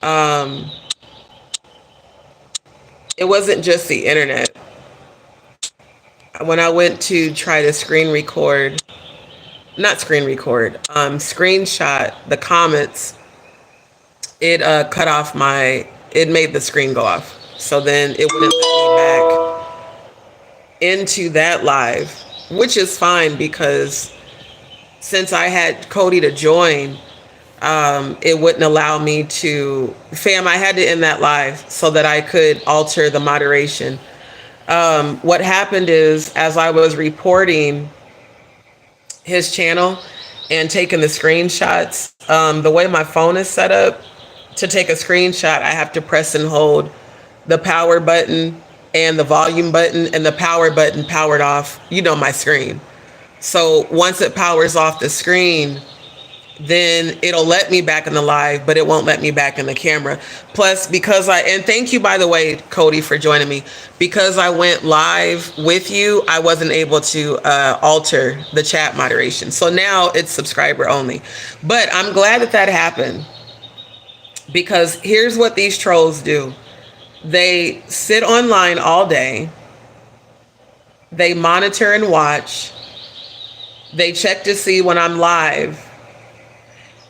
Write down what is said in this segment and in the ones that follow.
Um, it wasn't just the internet. When I went to try to screen record, not screen record, screenshot the comments, it cut off my, it made the screen go off. So then it wouldn't let me back into that live, which is fine because since I had Cody to join, it wouldn't allow me to, fam, I had to end that live so that I could alter the moderation. What happened is, as I was reporting his channel and taking the screenshots, the way my phone is set up, to take a screenshot, I have to press and hold the power button and the volume button, and the power button powered off, my screen. So once it powers off the screen, then it'll let me back in the live, but it won't let me back in the camera. Plus, and thank you, by the way, Cody, for joining me. Because I went live with you, I wasn't able to alter the chat moderation. So now it's subscriber only. But I'm glad that happened, because here's what these trolls do. They sit online all day. They monitor and watch. They check to see when I'm live.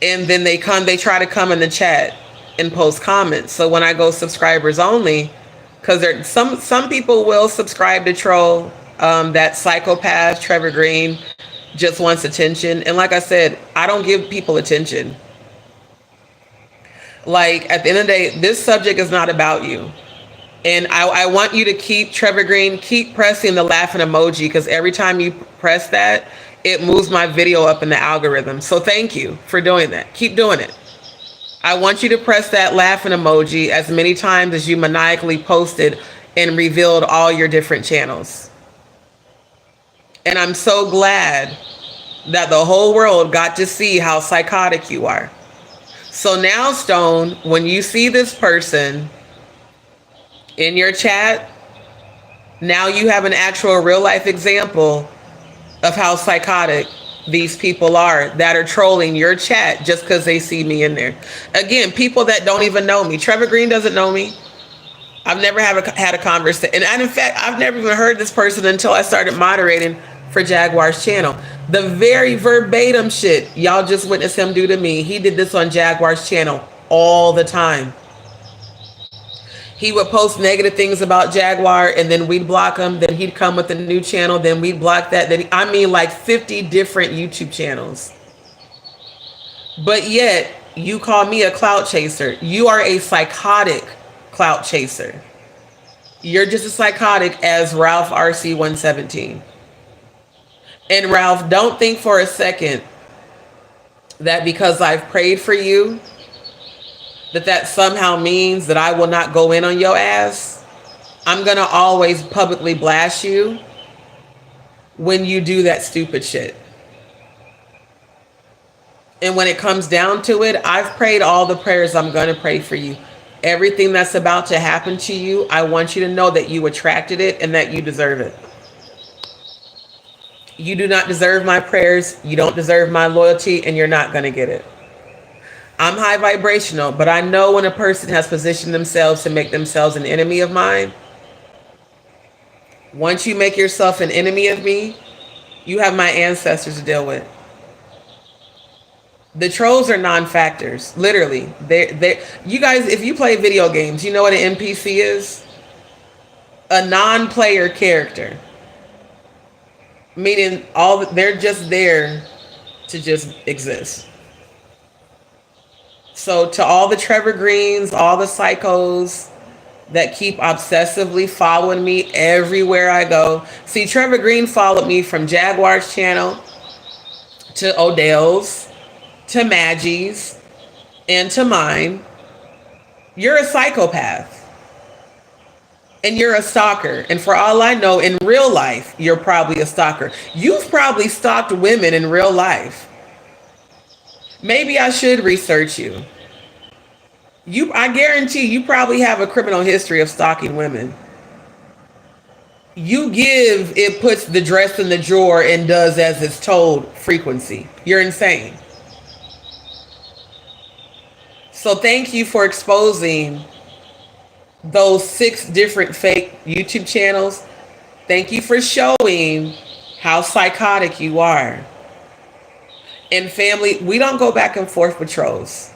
And then they try to come in the chat and post comments. So when I go subscribers only, because some people will subscribe to troll. That psychopath Trevor Green just wants attention. And like I said, I don't give people attention. Like, at the end of the day, this subject is not about you. And I want you to keep, Trevor Green, keep pressing the laughing emoji, because every time you press that, it moves my video up in the algorithm. So thank you for doing that. Keep doing it. I want you to press that laughing emoji as many times as you maniacally posted and revealed all your different channels. And I'm so glad that the whole world got to see how psychotic you are. So now, Stone, when you see this person in your chat, now you have an actual real life example of how psychotic these people are that are trolling your chat just because they see me in there. Again, people that don't even know me. Trevor Green doesn't know me. I've never had a conversation. And in fact, I've never even heard this person until I started moderating for Jaguar's channel. The very verbatim shit y'all just witnessed him do to me, he did this on Jaguar's channel all the time. He would post negative things about Jaguar, and then we'd block him. Then he'd come with a new channel. Then we'd block that. Then, like 50 different YouTube channels. But yet, you call me a clout chaser. You are a psychotic clout chaser. You're just as psychotic as Ralph RC117. And Ralph, don't think for a second that because I've prayed for you, that somehow means that I will not go in on your ass. I'm going to always publicly blast you when you do that stupid shit. And when it comes down to it, I've prayed all the prayers I'm going to pray for you. Everything that's about to happen to you, I want you to know that you attracted it and that you deserve it. You do not deserve my prayers. You don't deserve my loyalty, and you're not going to get it. I'm high vibrational, but I know when a person has positioned themselves to make themselves an enemy of mine. Once you make yourself an enemy of me, you have my ancestors to deal with. The trolls are non-factors, literally. You guys, if you play video games, you know what an NPC is? A non-player character. Meaning they're just there to just exist. So to all the Trevor Greens, all the psychos that keep obsessively following me everywhere I go. See, Trevor Green followed me from Jaguar's channel to Odell's to Maggie's and to mine. You're a psychopath. And you're a stalker. And for all I know, in real life, you're probably a stalker. You've probably stalked women in real life. Maybe I should research you. I guarantee you probably have a criminal history of stalking women. You give, it puts the dress in the drawer and does as it's told frequency. You're insane. So thank you for exposing those 6 different fake YouTube channels. Thank you for showing how psychotic you are. And family, we don't go back and forth with trolls.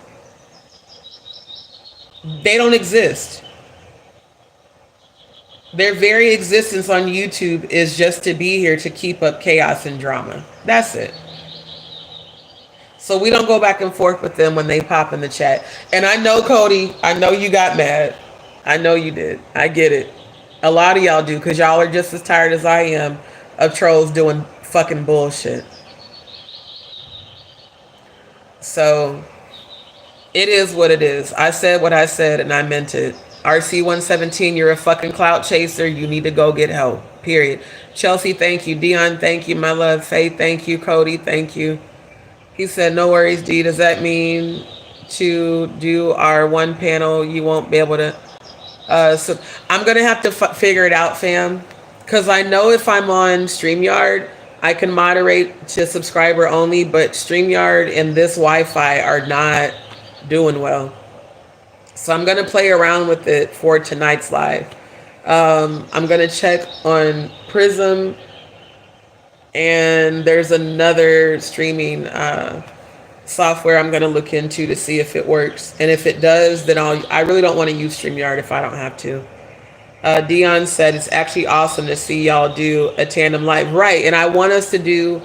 They don't exist. Their very existence on YouTube is just to be here to keep up chaos and drama. That's it. So we don't go back and forth with them when they pop in the chat. And I know, Cody, I know you got mad. I know you did. I get it. A lot of y'all do because y'all are just as tired as I am of trolls doing fucking bullshit. So it is what it is. I said what I said and I meant it. RC117, you're a fucking clout chaser. You need to go get help. Period. Chelsea, thank you. Dion, thank you. My love. Faith, thank you. Cody, thank you. He said, no worries, D. Does that mean to do our one panel, you won't be able to? So I'm going to have to figure it out, fam. Because I know if I'm on StreamYard, I can moderate to subscriber only, but StreamYard and this Wi-Fi are not doing well. So I'm going to play around with it for tonight's live. I'm going to check on Prism, and there's another streaming software I'm going to look into to see if it works. And if it does, then I really don't want to use StreamYard if I don't have to. Dion said it's actually awesome to see y'all do a tandem live. Right, and I want us to do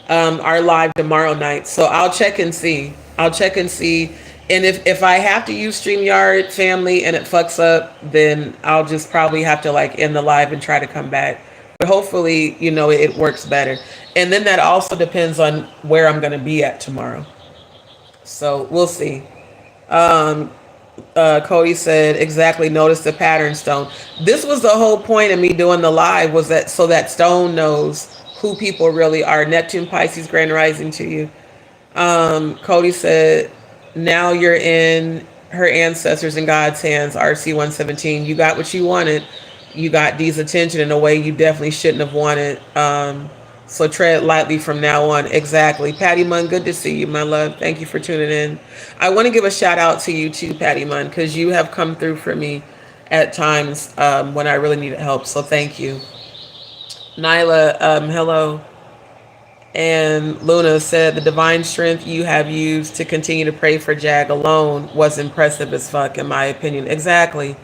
our live tomorrow night. So I'll check and see. And if I have to use StreamYard, family, and it fucks up, then I'll just probably have to like end the live and try to come back. But hopefully, it works better. And then that also depends on where I'm going to be at tomorrow. So we'll see. Cody said, exactly, notice the pattern, Stone. This was the whole point of me doing the live, was that so that Stone knows who people really are. Neptune, Pisces, Grand Rising to you. Cody said, now you're in her ancestors in God's hands, RC117. You got what you wanted. You got D's attention in a way you definitely shouldn't have wanted. So tread lightly from now on. Exactly. Patty Munn, good to see you, my love. Thank you for tuning in. I want to give a shout out to you too, Patty Munn, because you have come through for me at times when I really needed help. So thank you. Nyla, hello. And Luna said the divine strength you have used to continue to pray for Jag alone was impressive as fuck, in my opinion. Exactly.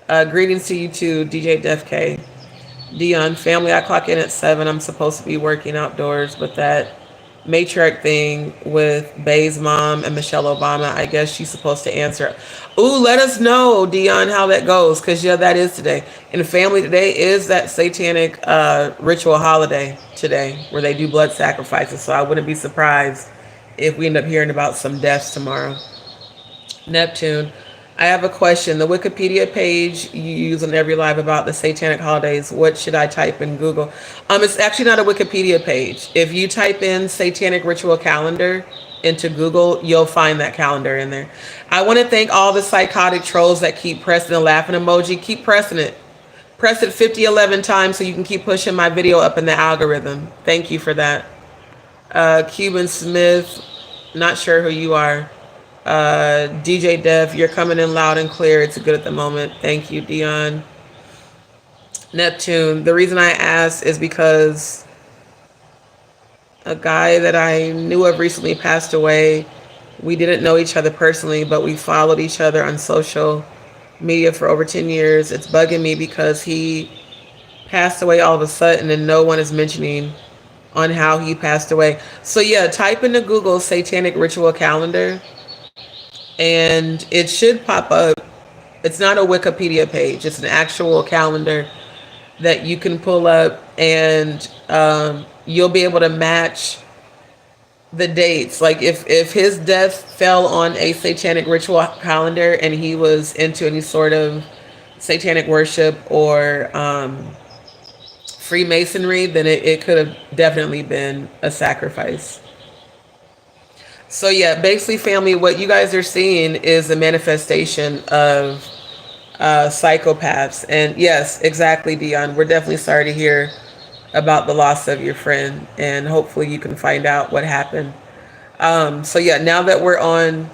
Greetings to you too, DJ Def K. Dion, family, I clock in at 7. I'm supposed to be working outdoors, but that matriarch thing with Bay's mom and Michelle Obama, I guess she's supposed to answer. Ooh, let us know, Dion, how that goes, because yeah, that is today. And family, today is that satanic ritual holiday today where they do blood sacrifices, so I wouldn't be surprised if we end up hearing about some deaths tomorrow. Neptune, I have a question. The Wikipedia page you use on every live about the satanic holidays, what should I type in Google? It's actually not a Wikipedia page. If you type in satanic ritual calendar into Google, you'll find that calendar in there. I want to thank all the psychotic trolls that keep pressing the laughing emoji. Keep pressing it. Press it 11 times so you can keep pushing my video up in the algorithm. Thank you for that. Cuban Smith, not sure who you are. DJ Dev, you're coming in loud and clear. It's good at the moment. Thank you, Dion. Neptune, the reason I asked is because a guy that I knew of recently passed away. We didn't know each other personally, but we followed each other on social media for over 10 years. It's bugging me because he passed away all of a sudden and no one is mentioning on how he passed away. So yeah, type into Google satanic ritual calendar and it should pop up. It's not a Wikipedia page. It's an actual calendar that you can pull up and you'll be able to match the dates. Like if his death fell on a satanic ritual calendar and he was into any sort of satanic worship or Freemasonry, then it could have definitely been a sacrifice. So yeah, basically, family, what you guys are seeing is a manifestation of psychopaths. And yes, exactly, Dion. We're definitely sorry to hear about the loss of your friend, and hopefully you can find out what happened. So yeah, now that we're on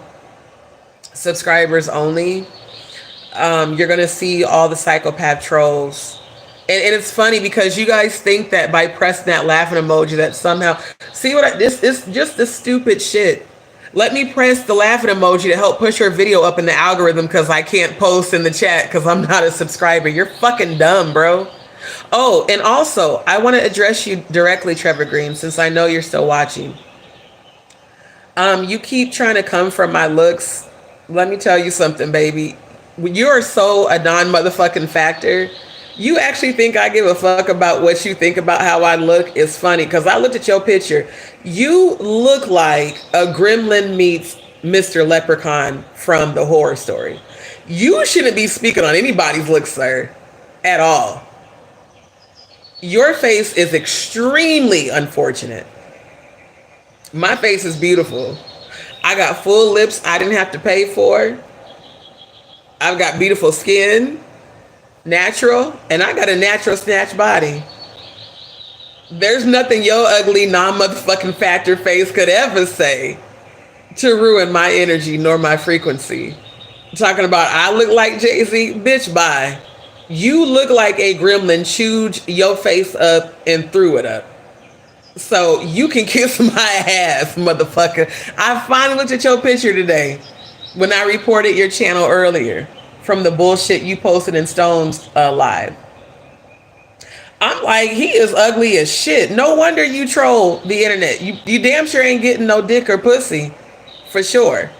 subscribers only. You're gonna see all the psychopath trolls. And it's funny because you guys think that by pressing that laughing emoji that somehow see what this is just the stupid shit. Let me press the laughing emoji to help push your video up in the algorithm because I can't post in the chat because I'm not a subscriber. You're fucking dumb, bro. Oh, and also, I want to address you directly, Trevor Green, since I know you're still watching. You keep trying to come from my looks. Let me tell you something, baby. You are so a non-motherfucking factor. You actually think I give a fuck about what you think about how I look is funny because I looked at your picture. You look like a gremlin meets Mr. Leprechaun from the horror story. You shouldn't be speaking on anybody's looks, sir, at all. Your face is extremely unfortunate. My face is beautiful. I got full lips I didn't have to pay for. I've got beautiful skin, natural, and I got a natural snatch body. There's nothing your ugly non-motherfucking factor face could ever say to ruin my energy nor my frequency. Talking about I look like Jay-Z, bitch, bye. You look like a gremlin chewed your face up and threw it up. So you can kiss my ass, motherfucker. I finally looked at your picture today when I reported your channel earlier from the bullshit you posted in Stone's live. I'm like, he is ugly as shit. No wonder you troll the internet. You damn sure ain't getting no dick or pussy, for sure.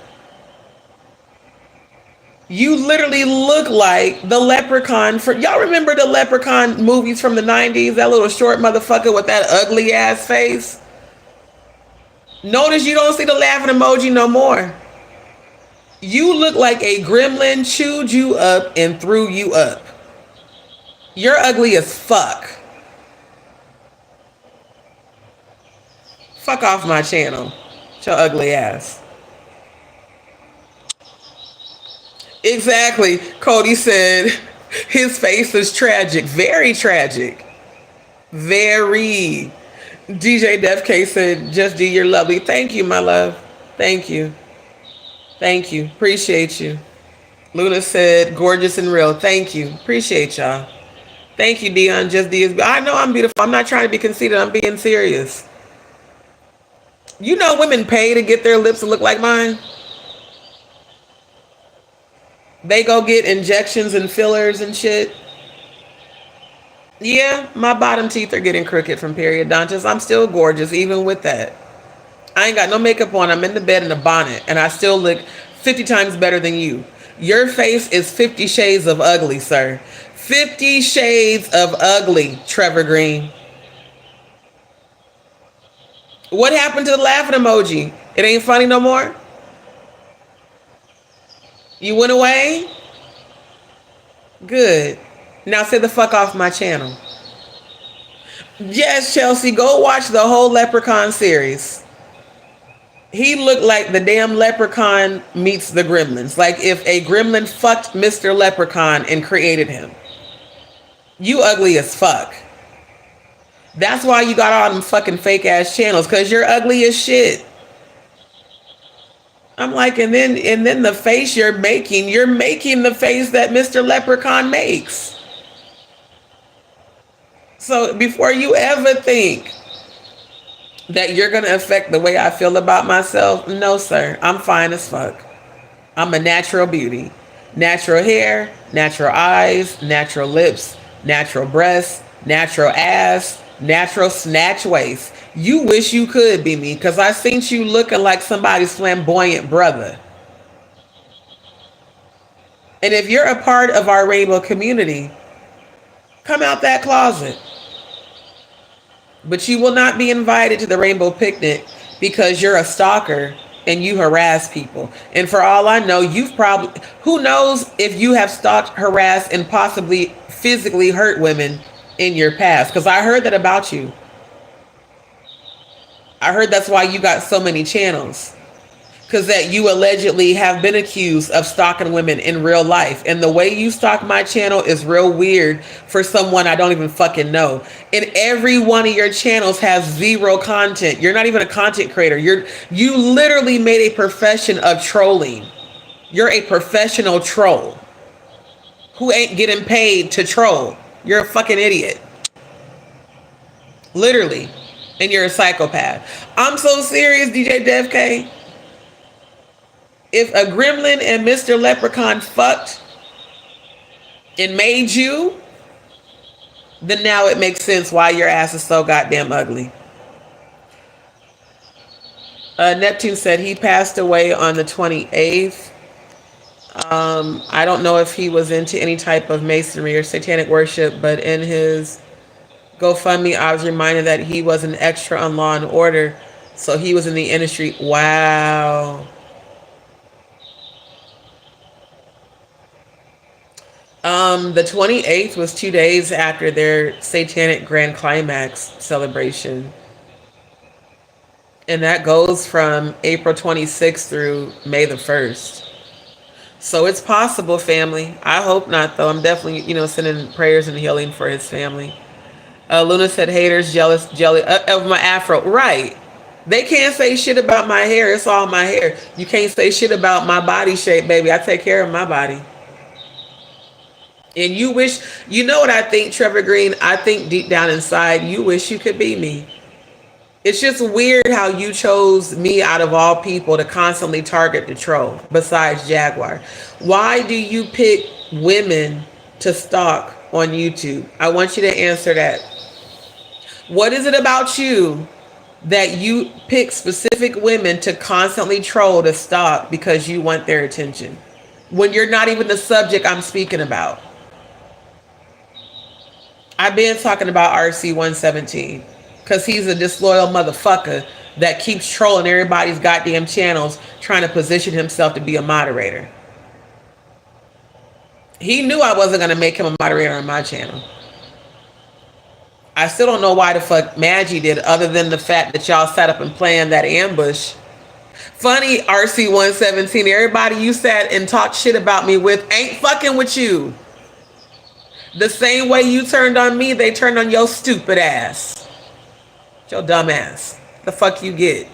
You literally look like the leprechaun. Y'all remember the leprechaun movies from the 90s? That little short motherfucker with that ugly ass face. Notice you don't see the laughing emoji no more. You look like a gremlin chewed you up and threw you up. You're ugly as fuck. Fuck off my channel. Your ugly ass. Exactly. Cody said his face is tragic. Very tragic. Very. DJ Def K said, JustDee, you're lovely. Thank you, my love. Thank you. Thank you. Appreciate you. Luna said, gorgeous and real. Thank you. Appreciate y'all. Thank you, Dion. JustDee is. I know I'm beautiful. I'm not trying to be conceited. I'm being serious. You know women pay to get their lips to look like mine? They go get injections and fillers and shit. Yeah, my bottom teeth are getting crooked from periodontitis. I'm still gorgeous even with that. I ain't got no makeup on. I'm in the bed in a bonnet and I still look 50 times better than you. Your face is 50 shades of ugly, sir. 50 shades of ugly, Trevor Green. What happened to the laughing emoji? It ain't funny no more? You went away? Good. Now say the fuck off my channel. Yes, Chelsea, go watch the whole Leprechaun series. He looked like the damn Leprechaun meets the Gremlins. Like if a Gremlin fucked Mr. Leprechaun and created him. You ugly as fuck. That's why you got all them fucking fake ass channels, because you're ugly as shit. I'm like, and then the face you're making the face that Mr. Leprechaun makes. So before you ever think that you're going to affect the way I feel about myself, no, sir. I'm fine as fuck. I'm a natural beauty. Natural hair, natural eyes, natural lips, natural breasts, natural ass, natural snatch waist. You wish you could be me, because I seen you looking like somebody's flamboyant brother. And if you're a part of our rainbow community, come out that closet. But you will not be invited to the rainbow picnic because you're a stalker and you harass people. And for all I know, you've probably, who knows if you have stalked, harassed, and possibly physically hurt women in your past, because I heard that about you. I heard that's why you got so many channels, because that you allegedly have been accused of stalking women in real life. And the way you stalk my channel is real weird for someone I don't even fucking know. And every one of your channels has zero content. You're not even a content creator. You literally made a profession of trolling. You're a professional troll who ain't getting paid to troll. You're a fucking idiot. Literally. And you're a psychopath. I'm so serious, DJ Def K. If a gremlin and Mr. Leprechaun fucked and made you, then now it makes sense why your ass is so goddamn ugly. Neptune said he passed away on the 28th. I don't know if he was into any type of masonry or satanic worship, but in his GoFundMe, I was reminded that he was an extra on Law and Order, so he was in the industry. Wow. The 28th was 2 days after their satanic grand climax celebration. And that goes from April 26th through May the 1st. So it's possible, family. I hope not, though. I'm definitely, sending prayers and healing for his family. Luna said, haters, jealous, jelly of my afro. Right. They can't say shit about my hair. It's all my hair. You can't say shit about my body shape, baby. I take care of my body. And you wish, you know what I think, Trevor Green? I think deep down inside, you wish you could be me. It's just weird how you chose me out of all people to constantly target the troll, besides Jaguar. Why do you pick women to stalk on YouTube? I want you to answer that. What is it about you that you pick specific women to constantly troll, to stalk, because you want their attention, when you're not even the subject I'm speaking about? I've been talking about RC117 because he's a disloyal motherfucker that keeps trolling everybody's goddamn channels, trying to position himself to be a moderator. He knew I wasn't going to make him a moderator on my channel. I still don't know why the fuck Maggie did, other than the fact that y'all sat up and planned that ambush. Funny, RC117, everybody you sat and talked shit about me with ain't fucking with you. The same way you turned on me, they turned on your stupid ass. Your dumb ass. The fuck you get?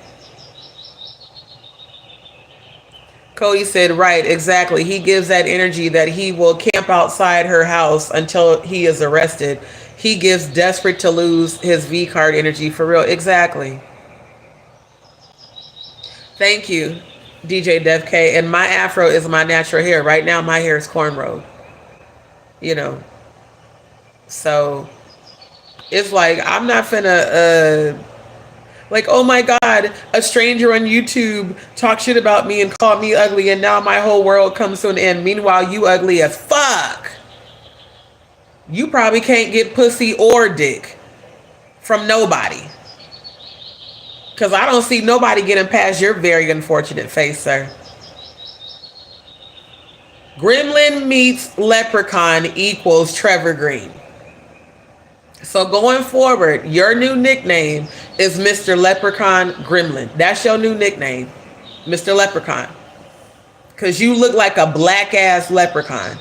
Cody said, right, exactly. He gives that energy that he will camp outside her house until he is arrested. He gives desperate to lose his V card energy, for real. Exactly. Thank you, DJ Def K. And my afro is my natural hair. Right now, my hair is cornrowed. So it's like, I'm not finna, like, oh my God, a stranger on YouTube talk shit about me and call me ugly, and now my whole world comes to an end. Meanwhile, you ugly as fuck. You probably can't get pussy or dick from nobody. Because I don't see nobody getting past your very unfortunate face, sir. Gremlin meets leprechaun equals Trevor Green. So going forward, your new nickname is Mr. Leprechaun Gremlin. That's your new nickname, Mr. Leprechaun. Because you look like a black-ass leprechaun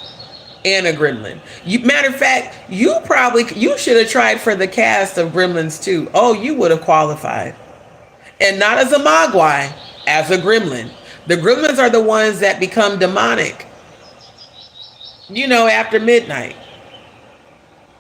and a gremlin. Matter of fact, you should have tried for the cast of Gremlins too. Oh, you would have qualified. And not as a Mogwai, as a gremlin. The gremlins are the ones that become demonic, after midnight.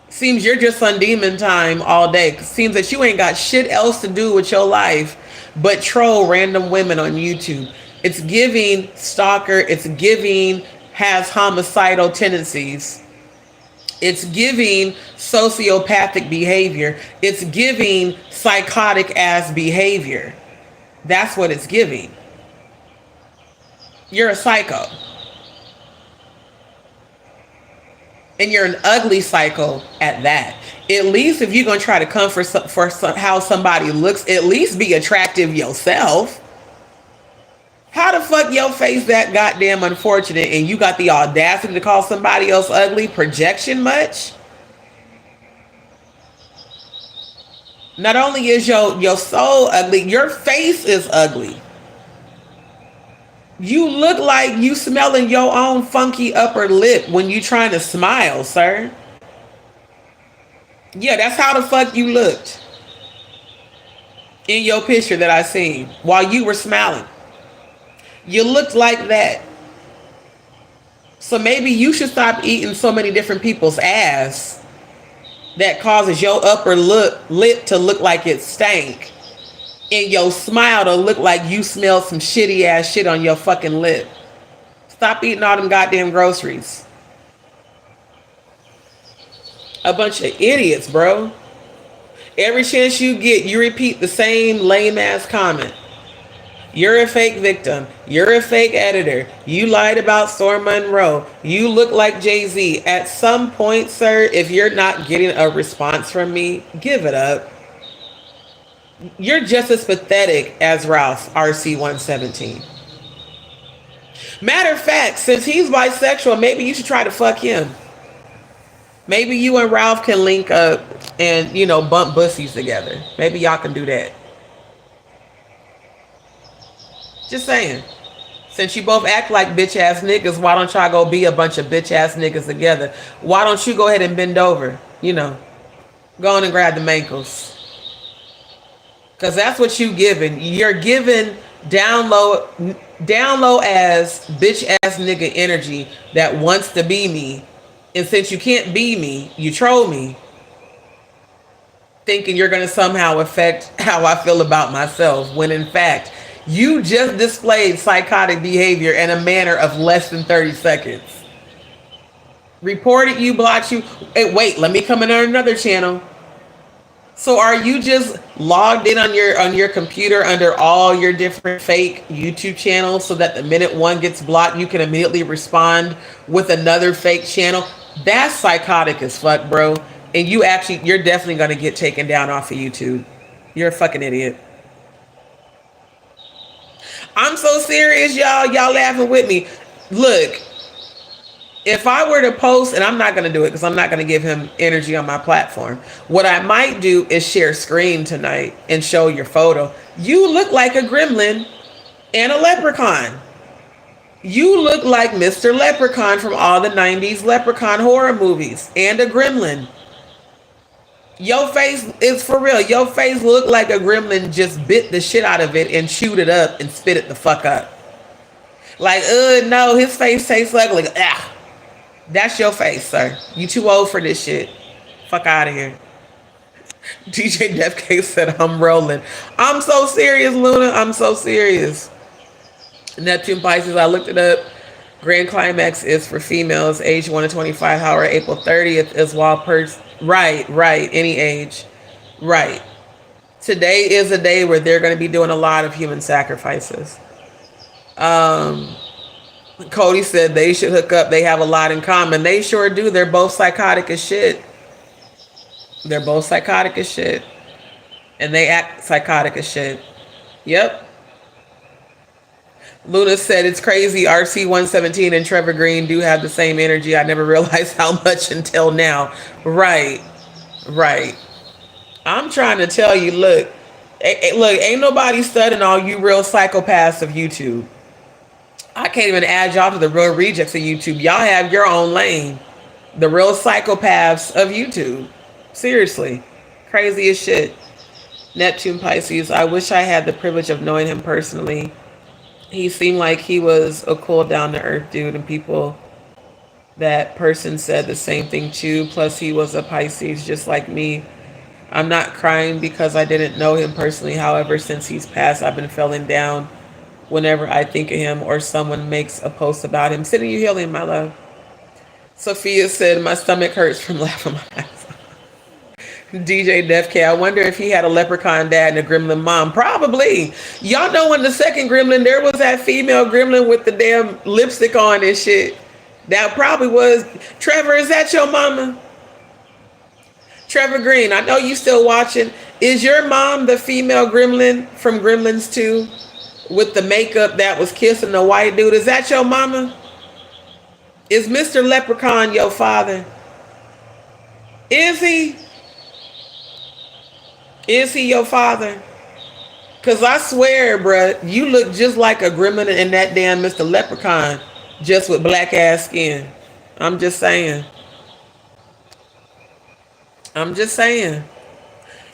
Seems you're just on demon time all day. Seems that you ain't got shit else to do with your life but troll random women on YouTube. It's giving stalker. It's giving has homicidal tendencies. It's giving sociopathic behavior. It's giving psychotic ass behavior. That's what it's giving. You're a psycho. And you're an ugly psycho at that. At least if you're going to try to come for how somebody looks, at least be attractive yourself. How the fuck your face that goddamn unfortunate and you got the audacity to call somebody else ugly? Projection much? Not only is your soul ugly, your face is ugly. You look like you smelling your own funky upper lip when you trying to smile, sir. Yeah, that's how the fuck you looked in your picture that I seen while you were smiling. You looked like that. So maybe you should stop eating so many different people's ass that causes your upper lip to look like it stank and your smile to look like you smell some shitty ass shit on your fucking lip. Stop eating all them goddamn groceries. A bunch of idiots, bro. Every chance you get, you repeat the same lame ass comment. You're a fake victim. You're a fake editor. You lied about Storm Monroe. You look like Jay-Z. At some point, sir, if you're not getting a response from me, give it up. You're just as pathetic as Ralph, RC117. Matter of fact, since he's bisexual, maybe you should try to fuck him. Maybe you and Ralph can link up and, bump bussies together. Maybe y'all can do that. Just saying. Since you both act like bitch ass niggas, why don't y'all go be a bunch of bitch ass niggas together? Why don't you go ahead and bend over? Go on and grab the mankles. Because that's what you giving. You're giving down low as bitch ass nigga energy that wants to be me. And since you can't be me, you troll me. Thinking you're going to somehow affect how I feel about myself. When in fact, you just displayed psychotic behavior in a manner of less than 30 seconds. Reported you, blocked you. Hey, wait, let me come in on another channel. So are you just logged in on your computer under all your different fake YouTube channels so that the minute one gets blocked, you can immediately respond with another fake channel? That's psychotic as fuck, bro. And you're definitely going to get taken down off of YouTube. You're a fucking idiot. I'm so serious, y'all. Y'all laughing with me. Look, if I were to post, and I'm not going to do it because I'm not going to give him energy on my platform. What I might do is share screen tonight and show your photo. You look like a gremlin and a leprechaun. You look like Mr. Leprechaun from all the 90s leprechaun horror movies and a gremlin. Your face is for real. Your face looked like a gremlin just bit the shit out of it and chewed it up and spit it the fuck up. Like, no, his face tastes like ah. That's your face, sir. You too old for this shit. Fuck out of here. DJ Def K said, I'm rolling. I'm so serious, Luna. I'm so serious. Neptune Pisces, I looked it up. Grand Climax is for females, age 1 to 25. However, April 30th is Right. Any age. Right. Today is a day where they're going to be doing a lot of human sacrifices. Cody said they should hook up. They have a lot in common. They sure do. They're both psychotic as shit. And they act psychotic as shit. Yep. Luna said it's crazy. RC117 and Trevor Green do have the same energy. I never realized how much until now. Right. I'm trying to tell you, look, ain't nobody studying all you real psychopaths of YouTube. I can't even add y'all to the real rejects of YouTube. Y'all have your own lane. The real psychopaths of YouTube. Seriously. Crazy as shit. Neptune Pisces. I wish I had the privilege of knowing him personally. He seemed like he was a cool down to earth dude, and people that person said the same thing too. Plus he was a Pisces just like me. I'm not crying because I didn't know him personally. However, since he's passed, I've been feeling down whenever I think of him or someone makes a post about him. Sending you healing, my love. Sophia said, my stomach hurts from laughing my ass off. DJ Def K, I wonder if he had a leprechaun dad and a gremlin mom. Probably. Y'all know in the second gremlin, there was that female gremlin with the damn lipstick on and shit. That probably was. Trevor, is that your mama? Trevor Green, I know you still watching. Is your mom the female gremlin from Gremlins 2 with the makeup that was kissing the white dude? Is that your mama? Is Mr. Leprechaun your father? Is he? Is he your father? Because I swear, bruh, you look just like a gremlin in that damn Mr. Leprechaun, just with black ass skin. I'm just saying.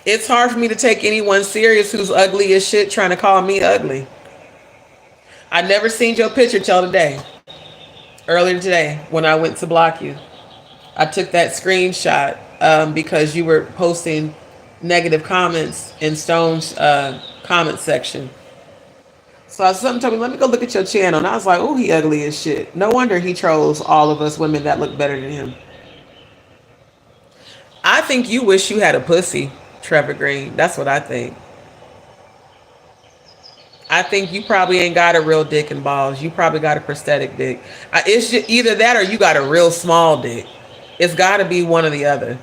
It's hard for me to take anyone serious who's ugly as shit trying to call me ugly. I never seen your picture till today. earlier today when I went to block you. I took that screenshot because you were posting negative comments in Stone's comment section. So something told me, let me go look at your channel. And I was like, oh, he ugly as shit. No wonder he trolls all of us women that look better than him. I think you wish you had a pussy, Trevor Green. That's what I think. I think you probably ain't got a real dick and balls. You probably got a prosthetic dick. It's just either that or you got a real small dick. It's got to be one or the other.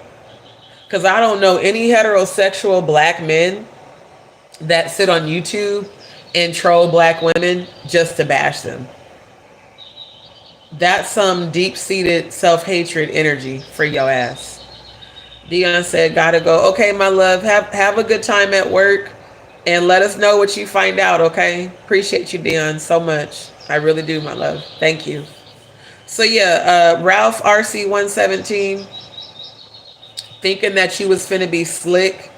Because I don't know any heterosexual black men that sit on YouTube and troll black women just to bash them. That's some deep-seated self-hatred energy for your ass. Dion said, gotta go. Okay, my love, have a good time at work and let us know what you find out, okay? Appreciate you, Dion, so much. I really do, my love. Thank you. So yeah, Ralph RC117, thinking that you was finna be slick.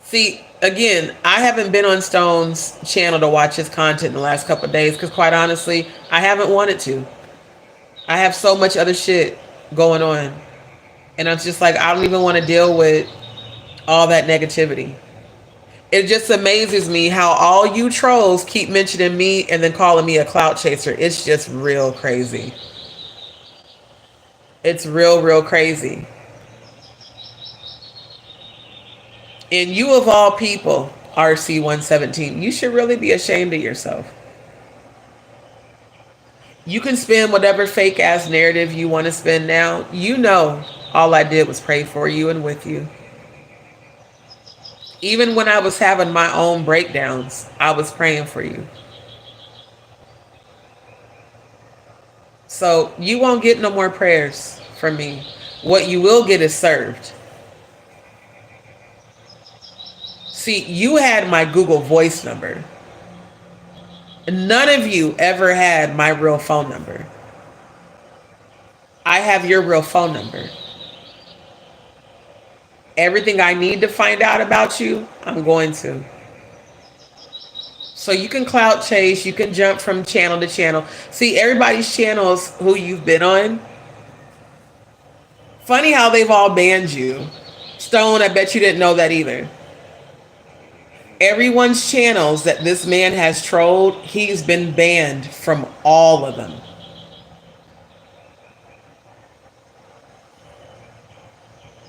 See, again, I haven't been on Stone's channel to watch his content in the last couple of days because quite honestly, I haven't wanted to. I have so much other shit going on. And I'm just like, I don't even want to deal with all that negativity. It just amazes me how all you trolls keep mentioning me and then calling me a clout chaser. It's just real crazy. It's real crazy. And you of all people, RC117, you should really be ashamed of yourself. You can spin whatever fake ass narrative you want to spin now. You know, all I did was pray for you and with you. Even when I was having my own breakdowns, I was praying for you. So you won't get no more prayers from me. What you will get is served. See, you had my Google Voice number. None of you ever had my real phone number. I have your real phone number. Everything I need to find out about you, I'm going to. So you can clout chase, you can jump from channel to channel. See, everybody's channels who you've been on. Funny how they've all banned you. Stone, I bet you didn't know that either. Everyone's channels that this man has trolled, he's been banned from all of them.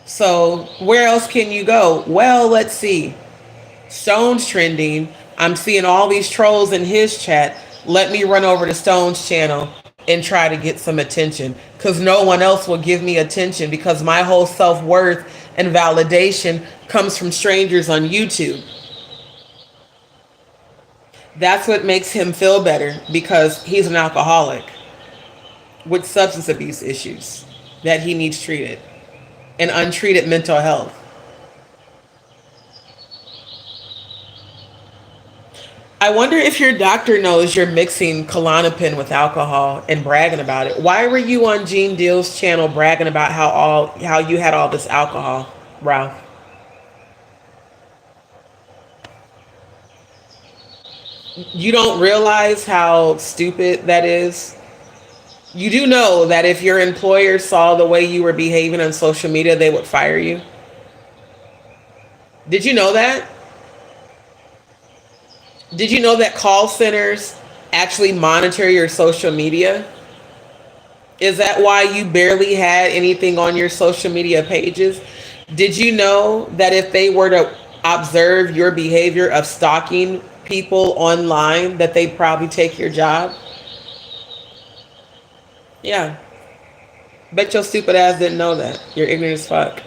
So where else can you go? Well, let's see. Stone's trending. I'm seeing all these trolls in his chat. Let me run over to Stone's channel and try to get some attention because no one else will give me attention because my whole self-worth and validation comes from strangers on YouTube. That's what makes him feel better because he's an alcoholic with substance abuse issues that he needs treated and untreated mental health. I wonder if your doctor knows you're mixing Klonopin with alcohol and bragging about it. Why were you on Gene Deal's channel bragging about how you had all this alcohol, Ralph? You don't realize how stupid that is? You do know that if your employer saw the way you were behaving on social media, they would fire you? Did you know that? Did you know that call centers actually monitor your social media? Is that why you barely had anything on your social media pages? Did you know that if they were to observe your behavior of stalking people online, that they'd probably take your job? Yeah. Bet your stupid ass didn't know that. You're ignorant as fuck.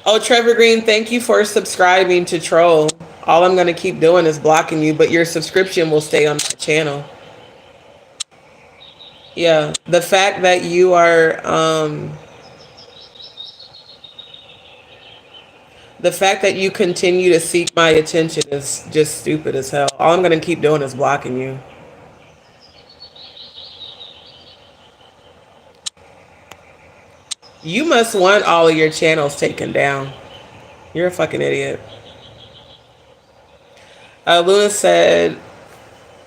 Oh, Trevor Green, thank you for subscribing to Troll. All I'm going to keep doing is blocking you, but your subscription will stay on my channel. Yeah, the fact that you are, the fact that you continue to seek my attention is just stupid as hell. All I'm going to keep doing is blocking you. You must want all of your channels taken down. You're a fucking idiot. Luna said,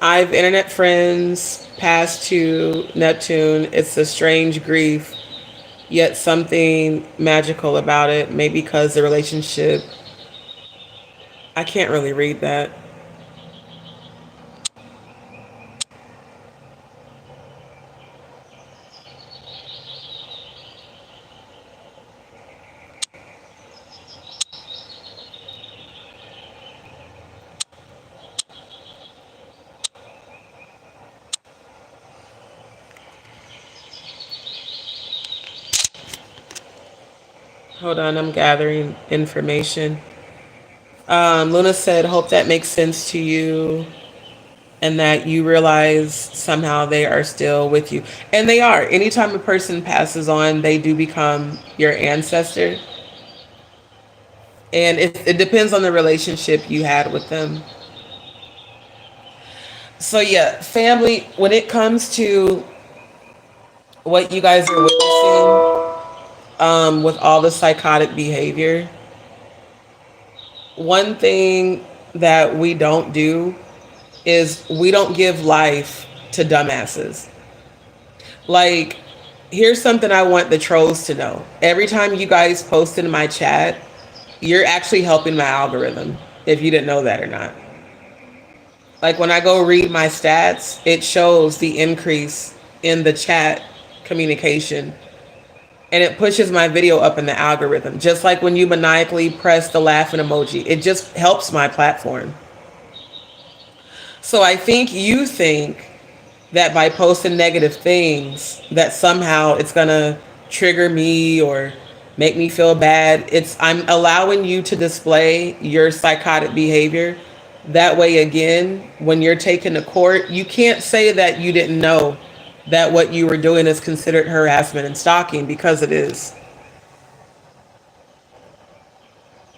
I've internet friends passed to Neptune. It's a strange grief, yet something magical about it. Maybe because the relationship. I can't really read that. Hold on, I'm gathering information. Luna said, hope that makes sense to you and that you realize somehow they are still with you. And they are. Anytime a person passes on, they do become your ancestor. And it depends on the relationship you had with them. So, yeah, family, when it comes to what you guys are witnessing with all the psychotic behavior, one thing that we don't do is we don't give life to dumbasses. Like, here's something I want the trolls to know. Every time you guys post in my chat, you're actually helping my algorithm, if you didn't know that or not. Like, when I go read my stats, it shows the increase in the chat communication and it pushes my video up in the algorithm. Just like when you maniacally press the laughing emoji, it just helps my platform. So I think you think that by posting negative things that somehow it's going to trigger me or make me feel bad. I'm allowing you to display your psychotic behavior. That way, again, when you're taken to court, you can't say that you didn't know that what you were doing is considered harassment and stalking, because it is.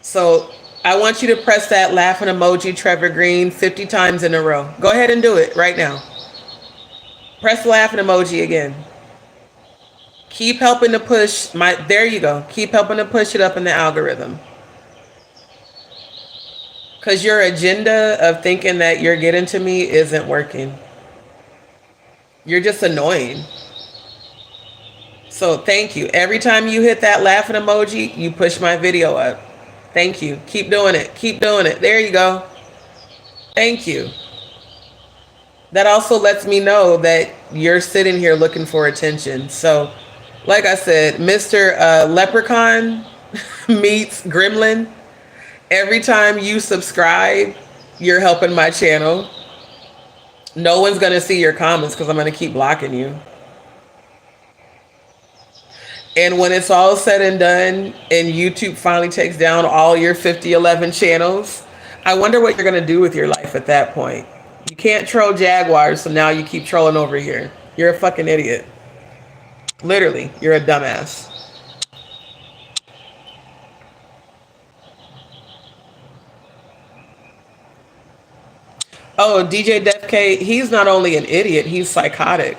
So I want you to press that laughing emoji, Trevor Green, 50 times in a row. Go ahead and do it right now. Press the laughing emoji again. Keep helping to push there you go. Keep helping to push it up in the algorithm. Because your agenda of thinking that you're getting to me isn't working. You're just annoying. So thank you. Every time you hit that laughing emoji, you push my video up. Thank you. Keep doing it. Keep doing it. There you go. Thank you. That also lets me know that you're sitting here looking for attention. So, like I said, Mr. Leprechaun meets Gremlin. Every time you subscribe, you're helping my channel. No one's going to see your comments because I'm going to keep blocking you. And when it's all said and done and YouTube finally takes down all your 5011 channels, I wonder what you're going to do with your life at that point. You can't troll Jaguars, so now you keep trolling over here. You're a fucking idiot. Literally, you're a dumbass. Oh, DJ Def K, he's not only an idiot, he's psychotic.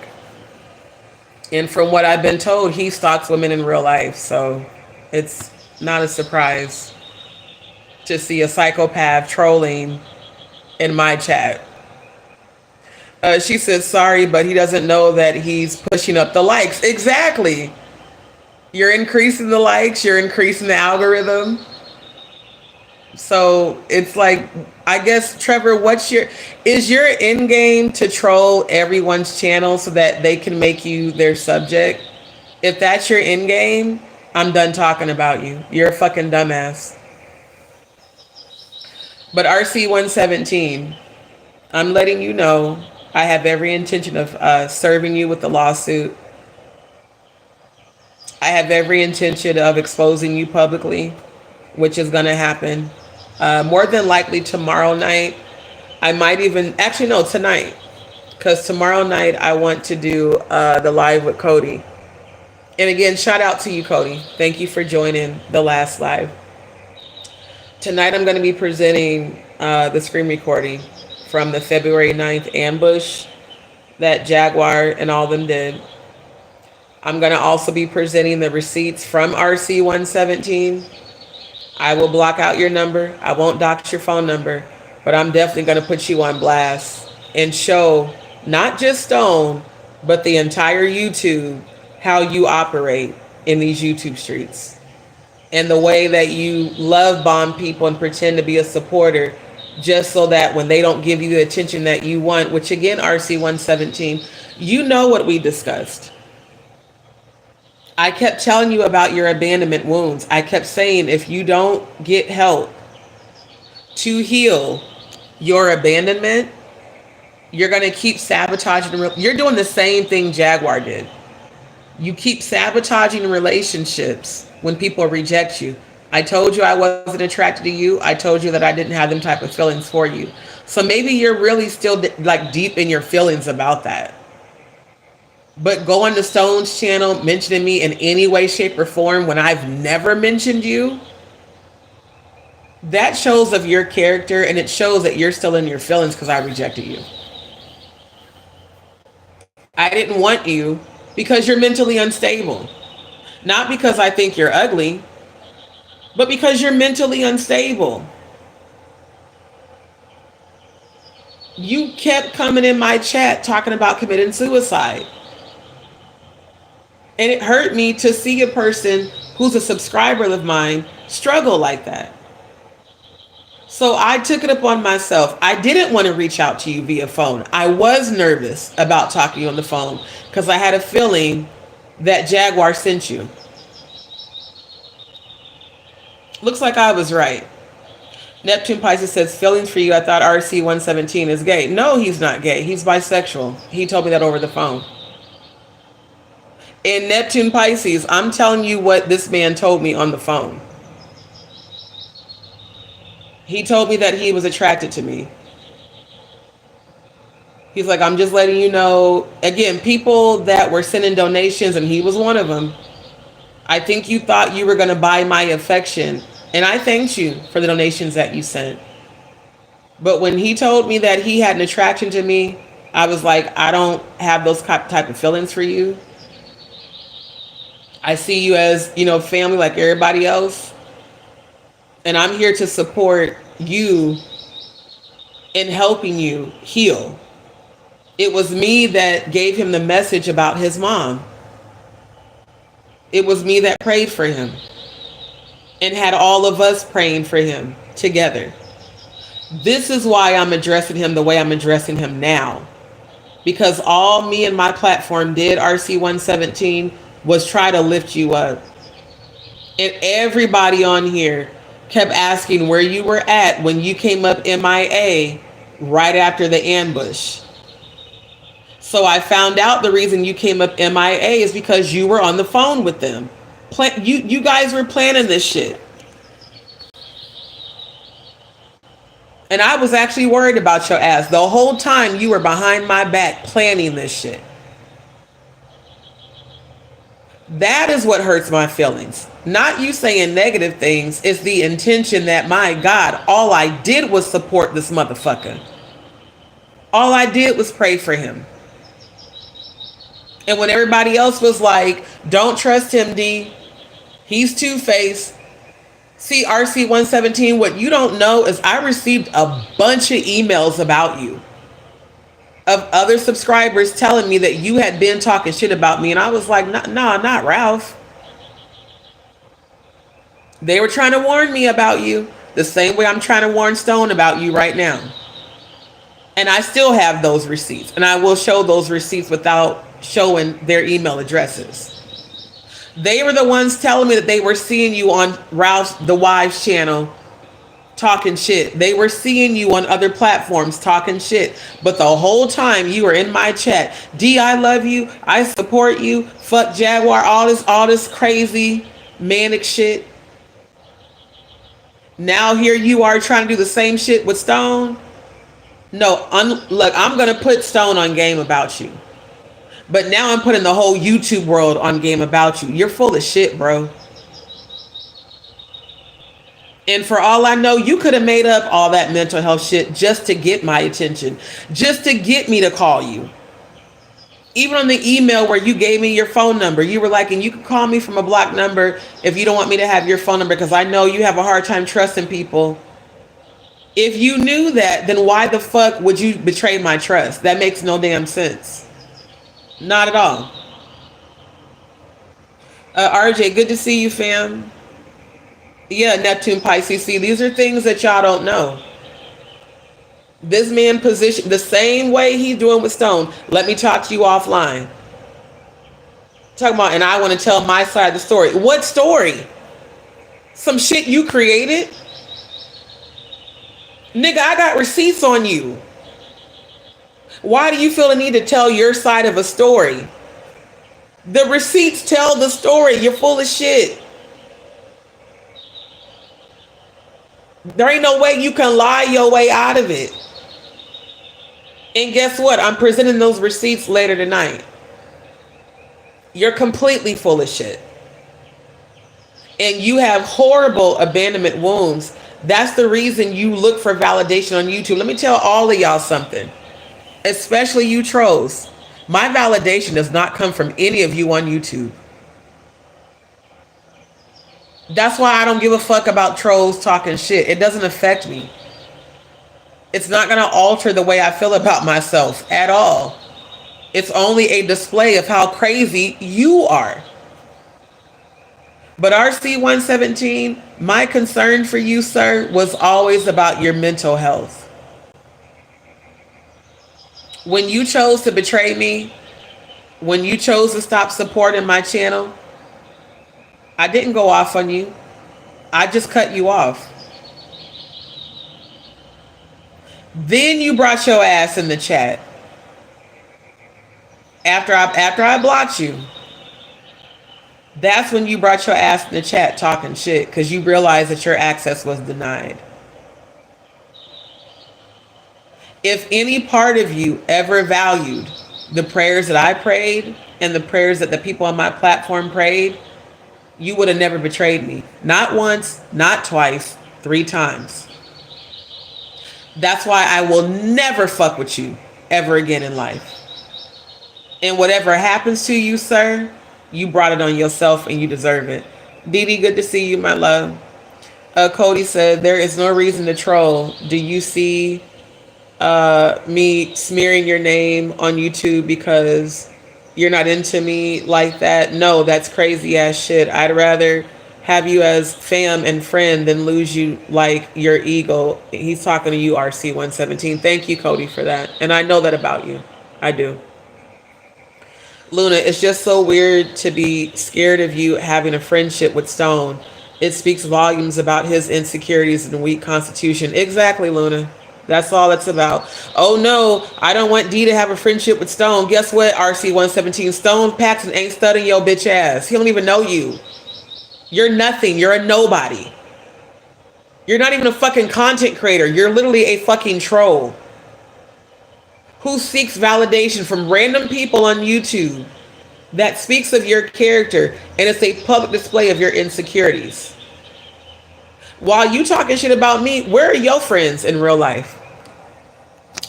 And from what I've been told, he stalks women in real life. So it's not a surprise to see a psychopath trolling in my chat. She says, sorry, but he doesn't know that he's pushing up the likes. Exactly. You're increasing the likes. You're increasing the algorithm. So it's like, I guess, Trevor, is your end game to troll everyone's channel so that they can make you their subject? If that's your end game, I'm done talking about you. You're a fucking dumbass. But RC117, I'm letting you know I have every intention of serving you with the lawsuit. I have every intention of exposing you publicly, which is going to happen. More than likely tomorrow night. I might even, actually no, tonight. Because tomorrow night I want to do the live with Cody. And again, shout out to you, Cody. Thank you for joining the last live. Tonight I'm going to be presenting the screen recording from the February 9th ambush that Jaguar and all them did. I'm going to also be presenting the receipts from RC117. I will block out your number. I won't dox your phone number, but I'm definitely going to put you on blast and show not just Stone, but the entire YouTube how you operate in these YouTube streets and the way that you love bomb people and pretend to be a supporter just so that when they don't give you the attention that you want, which again, RC117, you know what we discussed. I kept telling you about your abandonment wounds. I kept saying if you don't get help to heal your abandonment, you're going to keep sabotaging. You're doing the same thing Jaguar did. You keep sabotaging relationships when people reject you. I told you I wasn't attracted to you. I told you that I didn't have them type of feelings for you. So maybe you're really still like deep in your feelings about that. But going to Stone's channel, mentioning me in any way, shape, or form when I've never mentioned you, that shows of your character, and it shows that you're still in your feelings because I rejected you. I didn't want you because you're mentally unstable. Not because I think you're ugly, but because you're mentally unstable. You kept coming in my chat talking about committing suicide. And it hurt me to see a person who's a subscriber of mine struggle like that. So I took it upon myself. I didn't want to reach out to you via phone. I was nervous about talking to you on the phone because I had a feeling that Jaguar sent you. Looks like I was right. Neptune Pisces says, feelings for you. I thought RC117 is gay. No, he's not gay. He's bisexual. He told me that over the phone. In Neptune Pisces, I'm telling you what this man told me on the phone. He told me that he was attracted to me. He's like, I'm just letting you know. Again, people that were sending donations, and he was one of them. I think you thought you were going to buy my affection. And I thanked you for the donations that you sent. But when he told me that he had an attraction to me, I was like, I don't have those type of feelings for you. I see you as, family like everybody else. And I'm here to support you in helping you heal. It was me that gave him the message about his mom. It was me that prayed for him and had all of us praying for him together. This is why I'm addressing him the way I'm addressing him now. Because all me and my platform did, RC117, was try to lift you up. And everybody on here kept asking where you were at when you came up MIA right after the ambush. So I found out the reason you came up MIA is because you were on the phone with them. You guys were planning this shit. And I was actually worried about your ass. The whole time you were behind my back planning this shit. That is what hurts my feelings. Not you saying negative things. It's the intention that, my God, all I did was support this motherfucker. All I did was pray for him. And when everybody else was like, don't trust him, D. He's two-faced. See, RC117, what you don't know is I received a bunch of emails about you. Of other subscribers telling me that you had been talking shit about me. And I was like, nah, not Ralph. They were trying to warn me about you the same way I'm trying to warn Stone about you right now. And I still have those receipts. And I will show those receipts without showing their email addresses. They were the ones telling me that they were seeing you on Ralph's The Wives channel talking shit. They were seeing you on other platforms talking shit. But the whole time you were in my chat. D, I love you. I support you. Fuck Jaguar. All this crazy manic shit. Now here you are trying to do the same shit with Stone. No, look, I'm going to put Stone on game about you. But now I'm putting the whole YouTube world on game about you. You're full of shit, bro. And for all I know, you could have made up all that mental health shit just to get my attention. Just to get me to call you. Even on the email where you gave me your phone number, you were like, and you can call me from a blocked number if you don't want me to have your phone number because I know you have a hard time trusting people. If you knew that, then why the fuck would you betray my trust? That makes no damn sense. Not at all. RJ, good to see you, fam. Yeah, Neptune Pisces. See, these are things that y'all don't know. This man positioned the same way he's doing with Stone. Let me talk to you offline. Talking about, and I want to tell my side of the story. What story? Some shit you created? Nigga, I got receipts on you. Why do you feel the need to tell your side of a story? The receipts tell the story. You're full of shit. There ain't no way you can lie your way out of it. And guess what? I'm presenting those receipts later tonight. You're completely full of shit. And you have horrible abandonment wounds. That's the reason you look for validation on YouTube. Let me tell all of y'all something, especially you trolls. My validation does not come from any of you on YouTube. That's why I don't give a fuck about trolls talking shit. It doesn't affect me. It's not going to alter the way I feel about myself at all. It's only a display of how crazy you are. But RC117, my concern for you, sir, was always about your mental health. When you chose to betray me, when you chose to stop supporting my channel, I didn't go off on you. I just cut you off. Then you brought your ass in the chat. After I blocked you. That's when you brought your ass in the chat talking shit because you realized that your access was denied. If any part of you ever valued the prayers that I prayed and the prayers that the people on my platform prayed, you would have never betrayed me. Not once, not twice, 3 times. That's why I will never fuck with you ever again in life. And whatever happens to you, sir, you brought it on yourself and you deserve it. Dee Dee, good to see you, my love. Cody said, there is no reason to troll. Do you see me smearing your name on YouTube because you're not into me like that? No, that's crazy ass shit. I'd rather have you as fam and friend than lose you like your ego. He's talking to you, RC117. Thank you, Cody, for that. And I know that about you. I do. Luna, it's just so weird to be scared of you having a friendship with Stone. It speaks volumes about his insecurities and weak constitution. Exactly, Luna. That's all it's about. Oh no, I don't want D to have a friendship with Stone. Guess what, RC117? Stone Paxton ain't studying your bitch ass. He don't even know you. You're nothing. You're a nobody. You're not even a fucking content creator. You're literally a fucking troll who seeks validation from random people on YouTube that speaks of your character, and it's a public display of your insecurities. While you talking shit about me, where are your friends in real life?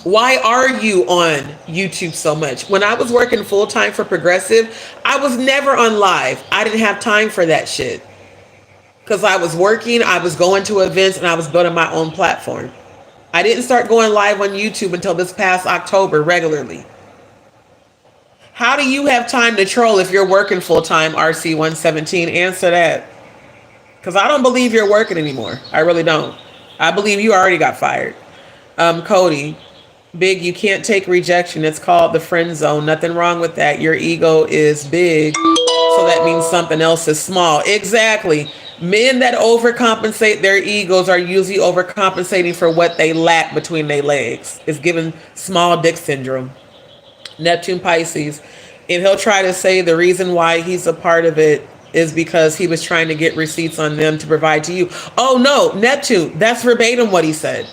Why are you on YouTube so much? When I was working full-time for Progressive, I was never on live. I didn't have time for that shit. Because I was working, I was going to events, and I was building my own platform. I didn't start going live on YouTube until this past October regularly. How do you have time to troll if you're working full-time, RC117? Answer that. Because I don't believe you're working anymore. I really don't. I believe you already got fired. Cody, big, you can't take rejection. It's called the friend zone. Nothing wrong with that. Your ego is big, so that means something else is small. Exactly. Men that overcompensate their egos are usually overcompensating for what they lack between their legs. It's given small dick syndrome. Neptune Pisces. And he'll try to say the reason why he's a part of it is because he was trying to get receipts on them to provide to you. Oh no, Neptune, that's verbatim what he said.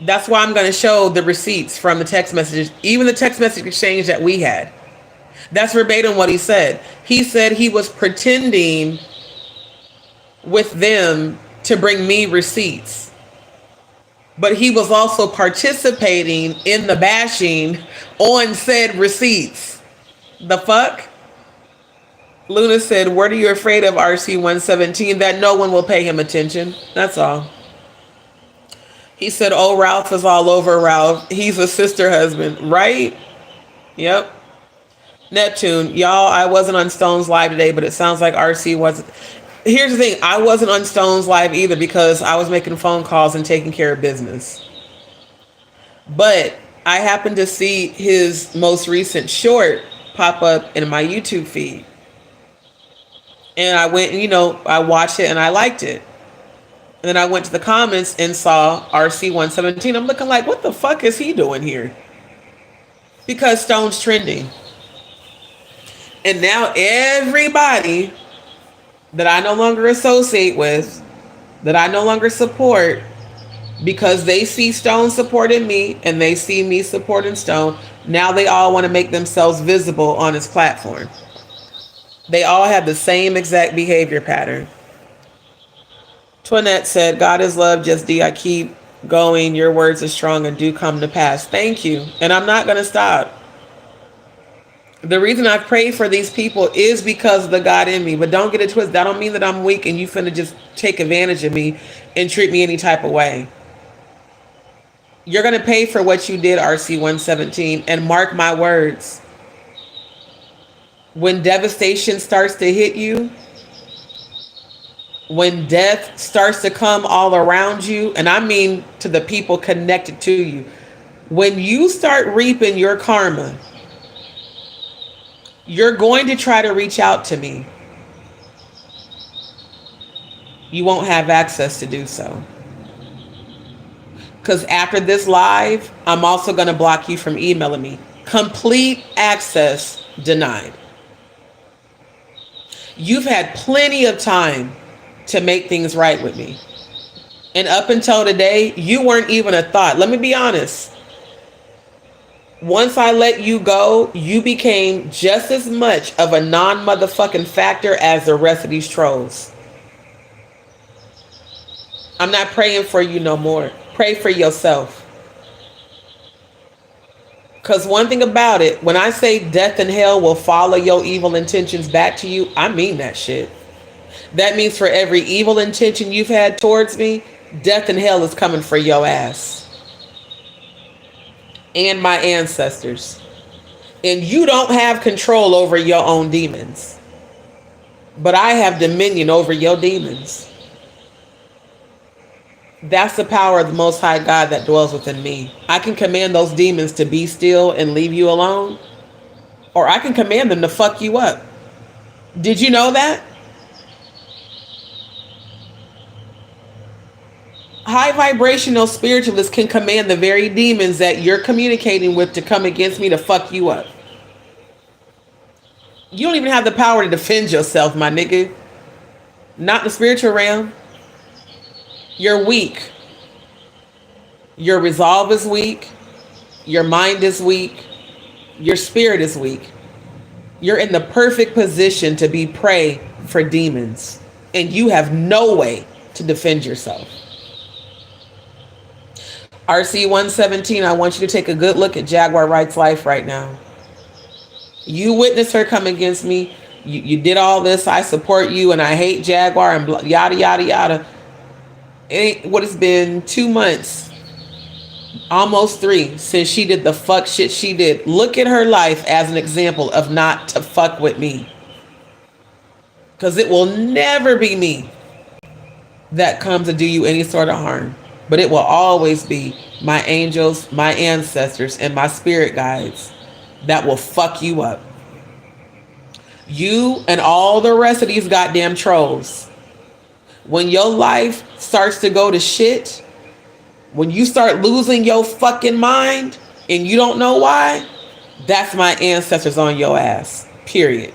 That's why I'm going to show the receipts from the text messages, even the text message exchange that we had. That's verbatim what he said. He said he was pretending with them to bring me receipts, but he was also participating in the bashing on said receipts. The fuck? Luna said, what are you afraid of, RC117? That no one will pay him attention. That's all. He said, "Oh, Ralph is all over Ralph. He's a sister husband, right?" Yep. Neptune, y'all. I wasn't on Stone's live today, but it sounds like RC wasn't. Here's the thing: I wasn't on Stone's live either because I was making phone calls and taking care of business. But I happened to see his most recent short pop up in my YouTube feed, and I went and I watched it and I liked it. And then I went to the comments and saw RC117. I'm looking like, what the fuck is he doing here? Because Stone's trending. And now everybody that I no longer associate with, that I no longer support, because they see Stone supporting me and they see me supporting Stone, now they all want to make themselves visible on his platform. They all have the same exact behavior pattern. Twinette said, God is love, JustDee. I keep going. Your words are strong and do come to pass. Thank you. And I'm not going to stop. The reason I pray for these people is because of the God in me. But don't get it twisted. That don't mean that I'm weak and you finna just take advantage of me and treat me any type of way. You're going to pay for what you did, RC117. And mark my words. When devastation starts to hit you, when death starts to come all around you, and I mean to the people connected to you, when you start reaping your karma, you're going to try to reach out to me. You won't have access to do so. Because after this live, I'm also going to block you from emailing me. Complete access denied. You've had plenty of time to make things right with me. And up until today, you weren't even a thought. Let me be honest. Once I let you go, you became just as much of a non-motherfucking factor as the rest of these trolls. I'm not praying for you no more. Pray for yourself. Because one thing about it, when I say death and hell will follow your evil intentions back to you, I mean that shit. That means for every evil intention you've had towards me, death and hell is coming for your ass. And my ancestors. And you don't have control over your own demons. But I have dominion over your demons. That's the power of the Most High God that dwells within me. I can command those demons to be still and leave you alone. Or I can command them to fuck you up. Did you know that? High vibrational spiritualists can command the very demons that you're communicating with to come against me to fuck you up. You don't even have the power to defend yourself, my nigga. Not in the spiritual realm. You're weak. Your resolve is weak. Your mind is weak. Your spirit is weak. You're in the perfect position to be prey for demons. And you have no way to defend yourself. RC117, I want you to take a good look at Jaguar Wright's life right now. You witnessed her come against me. You did all this. I support you and I hate Jaguar and yada, yada, yada. What has been 2 months, almost 3, since she did the fuck shit she did. Look at her life as an example of not to fuck with me. Because it will never be me that comes to do you any sort of harm. But it will always be my angels, my ancestors, and my spirit guides that will fuck you up. You and all the rest of these goddamn trolls. When your life starts to go to shit, when you start losing your fucking mind and you don't know why, that's my ancestors on your ass. Period.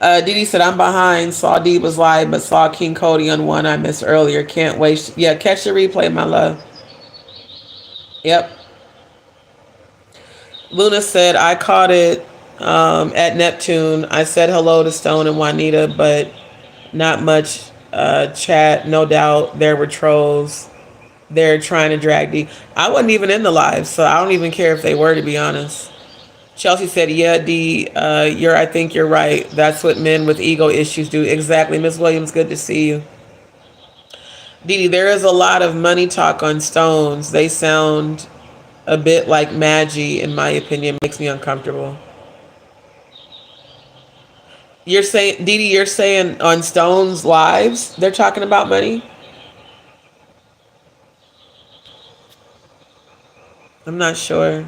Didi said, I'm behind. Saw Diva's live, but saw King Cody on one I missed earlier. Can't wait. Yeah, catch the replay, my love. Yep. Luna said, I caught it at Neptune. I said hello to Stone and Juanita, but not much chat. No doubt there were trolls. They're trying to drag D. I wasn't even in the live, so I don't even care if they were, to be honest. Chelsea said, yeah, D, I think you're right. That's what men with ego issues do. Exactly. Miss Williams, good to see you. Didi, there is a lot of money talk on stones. They sound a bit like magi, in my opinion. Makes me uncomfortable. You're saying, Didi, you're saying on stones lives, they're talking about money? I'm not sure.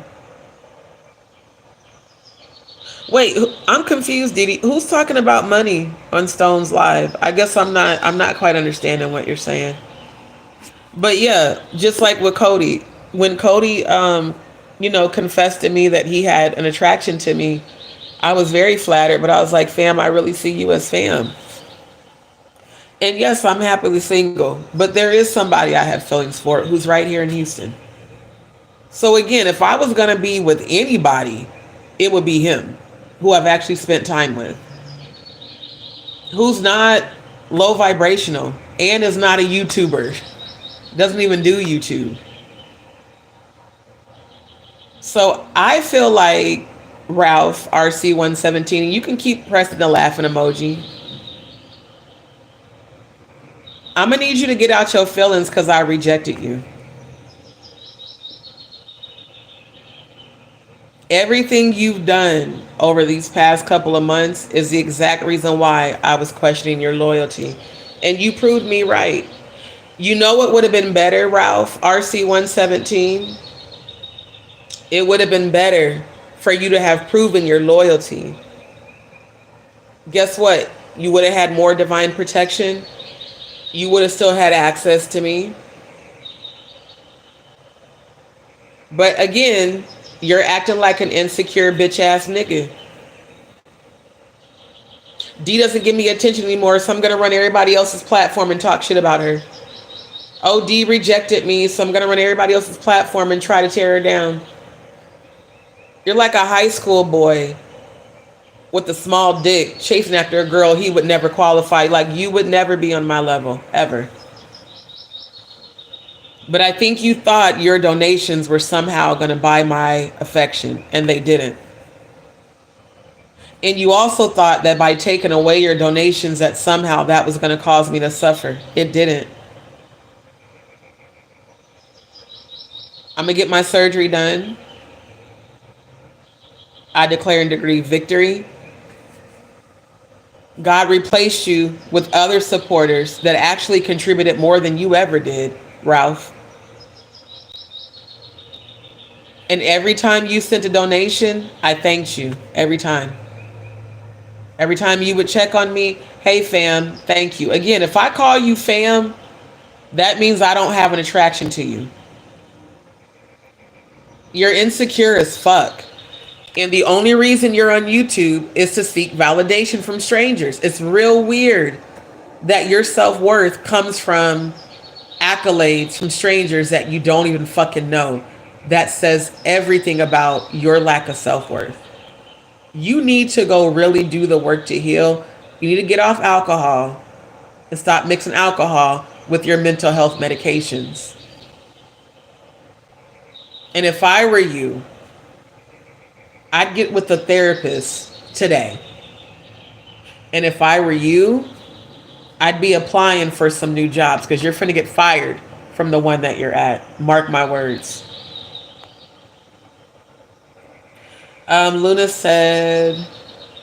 Wait, I'm confused, Didi. Who's talking about money on Stone's Live? I guess I'm not quite understanding what you're saying. But yeah, just like with Cody, when Cody confessed to me that he had an attraction to me, I was very flattered, but I was like, "Fam, I really see you as fam." And yes, I'm happily single, but there is somebody I have feelings for who's right here in Houston. So again, if I was going to be with anybody, it would be him, who I've actually spent time with, who's not low vibrational and is not a YouTuber, doesn't even do YouTube. So I feel like Ralph RC117, and you can keep pressing the laughing emoji. I'm gonna need you to get out your feelings because I rejected you. Everything you've done over these past couple of months is the exact reason why I was questioning your loyalty. And you proved me right. You know what would have been better, Ralph RC117? It would have been better for you to have proven your loyalty. Guess what? You would have had more divine protection. You would have still had access to me. But again, you're acting like an insecure bitch ass nigga. D doesn't give me attention anymore, so I'm gonna run everybody else's platform and talk shit about her. Oh, D rejected me, so I'm gonna run everybody else's platform and try to tear her down. You're like a high school boy with a small dick chasing after a girl he would never qualify. Like, you would never be on my level, ever. But I think you thought your donations were somehow going to buy my affection, and they didn't. And you also thought that by taking away your donations that somehow that was going to cause me to suffer. It didn't. I'm going to get my surgery done. I declare and decree victory. God replaced you with other supporters that actually contributed more than you ever did, Ralph. And every time you sent a donation, I thanked you. Every time. Every time you would check on me, hey fam, thank you. Again, if I call you fam, that means I don't have an attraction to you. You're insecure as fuck. And the only reason you're on YouTube is to seek validation from strangers. It's real weird that your self-worth comes from accolades from strangers that you don't even fucking know. That says everything about your lack of self-worth. You need to go really do the work to heal. You need to get off alcohol and stop mixing alcohol with your mental health medications. And if I were you, I'd get with the therapist today. And if I were you, I'd be applying for some new jobs because you're finna get fired from the one that you're at. Mark my words. Luna said,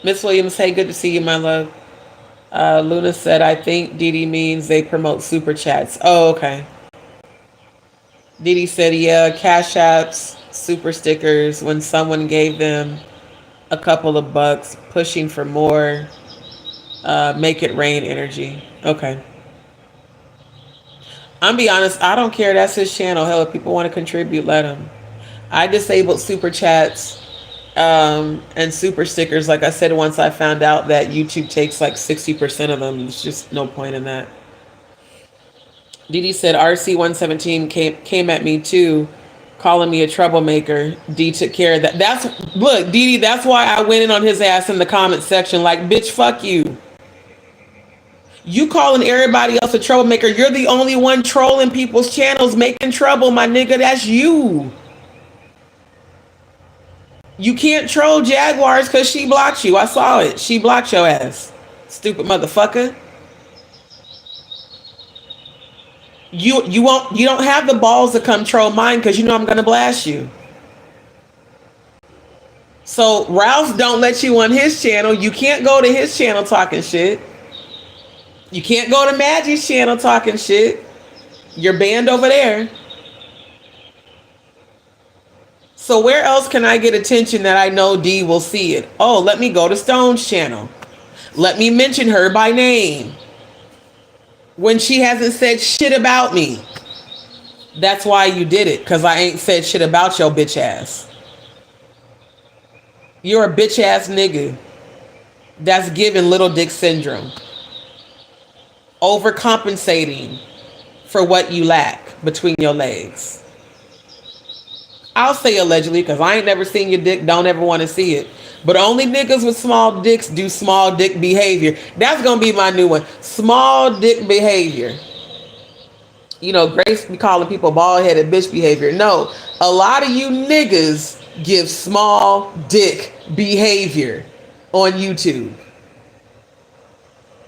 Miss Williams, hey, good to see you, my love. Luna said, I think Didi means they promote super chats. Oh, okay. Didi said, yeah, cash apps, super stickers, when someone gave them a couple of bucks, pushing for more, make it rain energy. Okay. I'm be honest, I don't care. That's his channel. Hell, if people want to contribute, let them. I disabled super chats and super stickers. Like I said, once I found out that YouTube takes like 60% of them, there's just no point in that. Didi said RC117 came at me too, calling me a troublemaker. D took care of that. Look, Didi, that's why I went in on his ass in the comment section. Like, bitch, fuck you. You calling everybody else a troublemaker. You're the only one trolling people's channels, making trouble, my nigga. That's you. You can't troll Jaguars because she blocked you. I saw it. She blocked your ass. Stupid motherfucker. You don't have the balls to control mine because you know I'm gonna blast you. So Ralph don't let you on his channel. You can't go to his channel talking shit. You can't go to Maggie's channel talking shit. You're banned over there. So where else can I get attention that I know D will see it? Oh, let me go to Stone's channel. Let me mention her by name when she hasn't said shit about me. That's why you did it, because I ain't said shit about your bitch ass. You're a bitch ass nigga that's giving little dick syndrome. Overcompensating for what you lack between your legs. I'll say allegedly because I ain't never seen your dick, don't ever want to see it. But only niggas with small dicks do small dick behavior. That's going to be my new one. Small dick behavior. You know, Grace be calling people bald-headed bitch behavior. No, a lot of you niggas give small dick behavior on YouTube.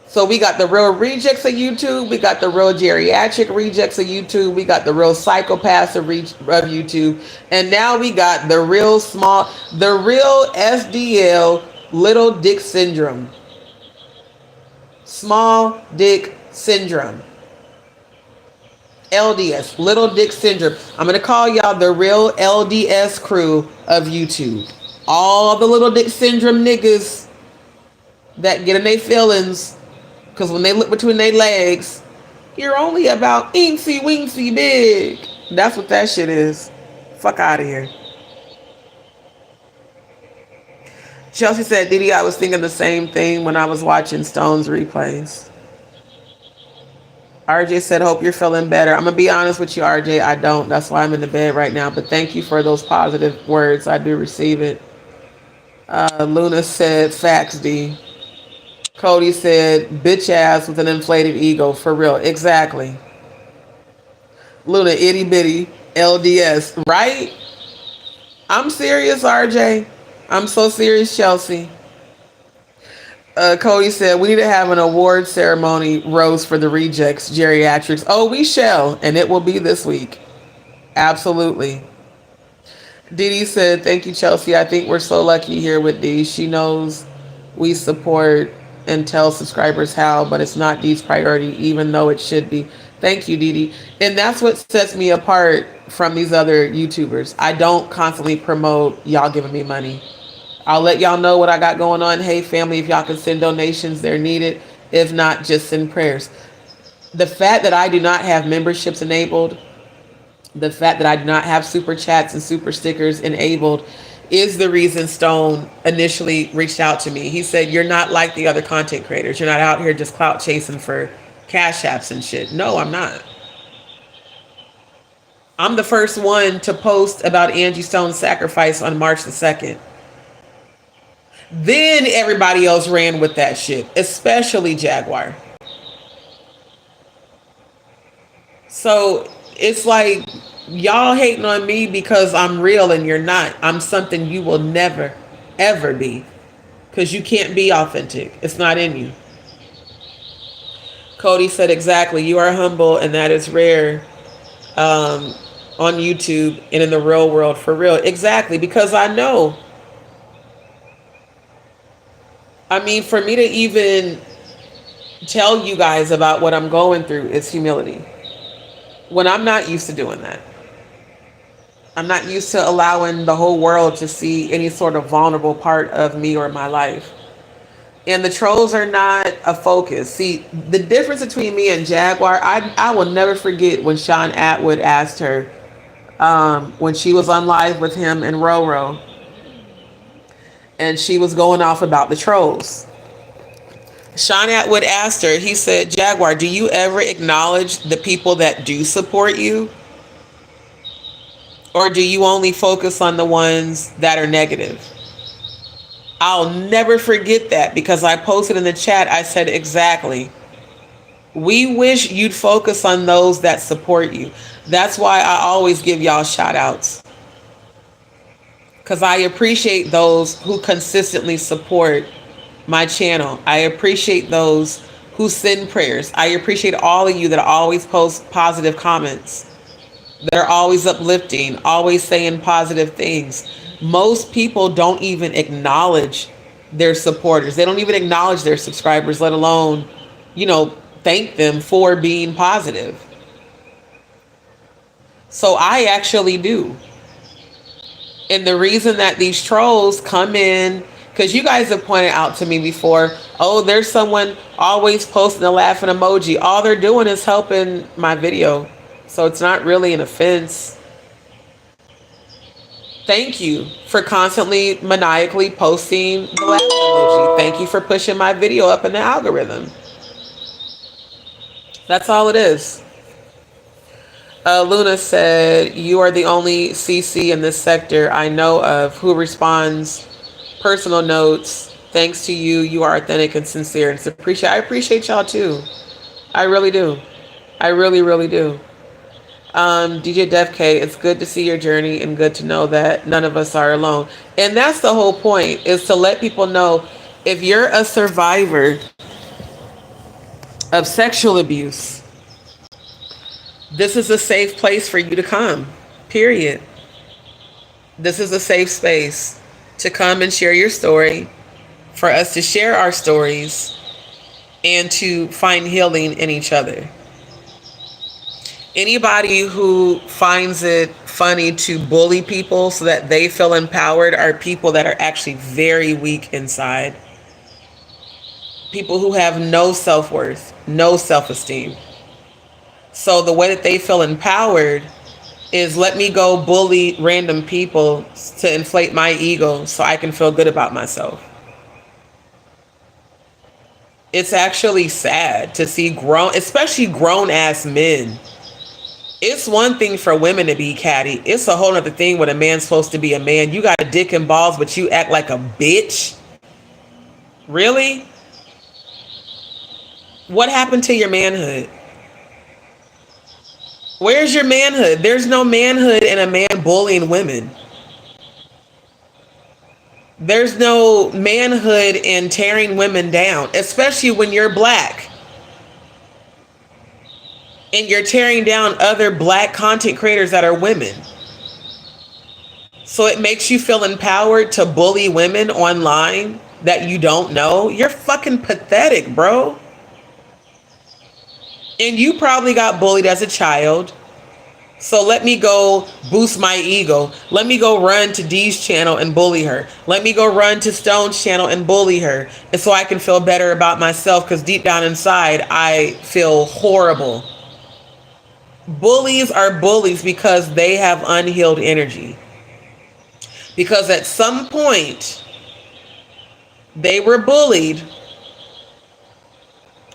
So we got the real rejects of YouTube. We got the real geriatric rejects of YouTube. We got the real psychopaths of YouTube. And now we got the real SDL, little dick syndrome. Small dick syndrome. LDS, little dick syndrome. I'm going to call y'all the real LDS crew of YouTube. All the little dick syndrome niggas that get in their feelings. Because when they look between their legs, you're only about incy wincy big. That's what that shit is. Fuck out of here. Chelsea said, Diddy, I was thinking the same thing when I was watching Stone's replays. RJ said, hope you're feeling better. I'm going to be honest with you, RJ. I don't. That's why I'm in the bed right now. But thank you for those positive words. I do receive it. Luna said, facts, D. Cody said, bitch ass with an inflated ego. For real. Exactly. Luna, itty bitty. LDS. Right? I'm serious, RJ. I'm so serious, Chelsea. Cody said, we need to have an award ceremony rose for the rejects, geriatrics. Oh, we shall. And it will be this week. Absolutely. Didi said, thank you, Chelsea. I think we're so lucky here with Dee. She knows we support and tell subscribers how, but it's not Dee's priority, even though it should be. Thank you, Didi. And that's what sets me apart from these other YouTubers. I don't constantly promote y'all giving me money. I'll let y'all know what I got going on. Hey, family, if y'all can send donations, they're needed. If not, just send prayers. The fact that I do not have memberships enabled, the fact that I do not have super chats and super stickers enabled is the reason Stone initially reached out to me. He said, you're not like the other content creators. You're not out here just clout chasing for cash apps and shit. No, I'm not. I'm the first one to post about Angie Stone's sacrifice on March the 2nd. Then everybody else ran with that shit, especially Jaguar. So it's like y'all hating on me because I'm real and you're not. I'm something you will never, ever be, because you can't be authentic. It's not in you. Cody said, exactly. You are humble, and that is rare on YouTube and in the real world, for real. Exactly, because I know. I mean, for me to even tell you guys about what I'm going through is humility. When I'm not used to doing that. I'm not used to allowing the whole world to see any sort of vulnerable part of me or my life. And the trolls are not a focus. See, the difference between me and Jaguar, I will never forget when Sean Atwood asked her, when she was on live with him and Roro, and she was going off about the trolls. Sean Atwood asked her, he said, Jaguar, do you ever acknowledge the people that do support you? Or do you only focus on the ones that are negative? I'll never forget that, because I posted in the chat, I said, exactly. We wish you'd focus on those that support you. That's why I always give y'all shout outs. Because I appreciate those who consistently support my channel. I appreciate those who send prayers. I appreciate all of you that always post positive comments. They're always uplifting, always saying positive things. Most people don't even acknowledge their supporters. They don't even acknowledge their subscribers, let alone, thank them for being positive. So I actually do. And the reason that these trolls come in, because you guys have pointed out to me before, oh, there's someone always posting a laughing emoji. All they're doing is helping my video. So it's not really an offense. Thank you for constantly maniacally posting the laughing emoji. Thank you for pushing my video up in the algorithm. That's all it is. Luna said, you are the only CC in this sector I know of who responds personal notes. Thanks to you, you are authentic and sincere. And I appreciate y'all too. I really do. I really, really do. DJ Def K, it's good to see your journey and good to know that none of us are alone. And that's the whole point, is to let people know, if you're a survivor of sexual abuse, this is a safe place for you to come, period. This is a safe space to come and share your story, for us to share our stories, and to find healing in each other. Anybody who finds it funny to bully people so that they feel empowered are people that are actually very weak inside. People who have no self-worth, no self-esteem. So the way that they feel empowered is, let me go bully random people to inflate my ego so I can feel good about myself. It's actually sad to see especially grown ass men. It's one thing for women to be catty. It's a whole other thing when a man's supposed to be a man. You got a dick and balls, but you act like a bitch. Really? What happened to your manhood? Where's your manhood? There's no manhood in a man bullying women. There's no manhood in tearing women down, especially when you're black. And you're tearing down other black content creators that are women. So it makes you feel empowered to bully women online that you don't know. You're fucking pathetic, bro. And you probably got bullied as a child. So let me go boost my ego. Let me go run to Dee's channel and bully her. Let me go run to Stone's channel and bully her. And so I can feel better about myself, because deep down inside, I feel horrible. Bullies are bullies because they have unhealed energy. Because at some point, they were bullied,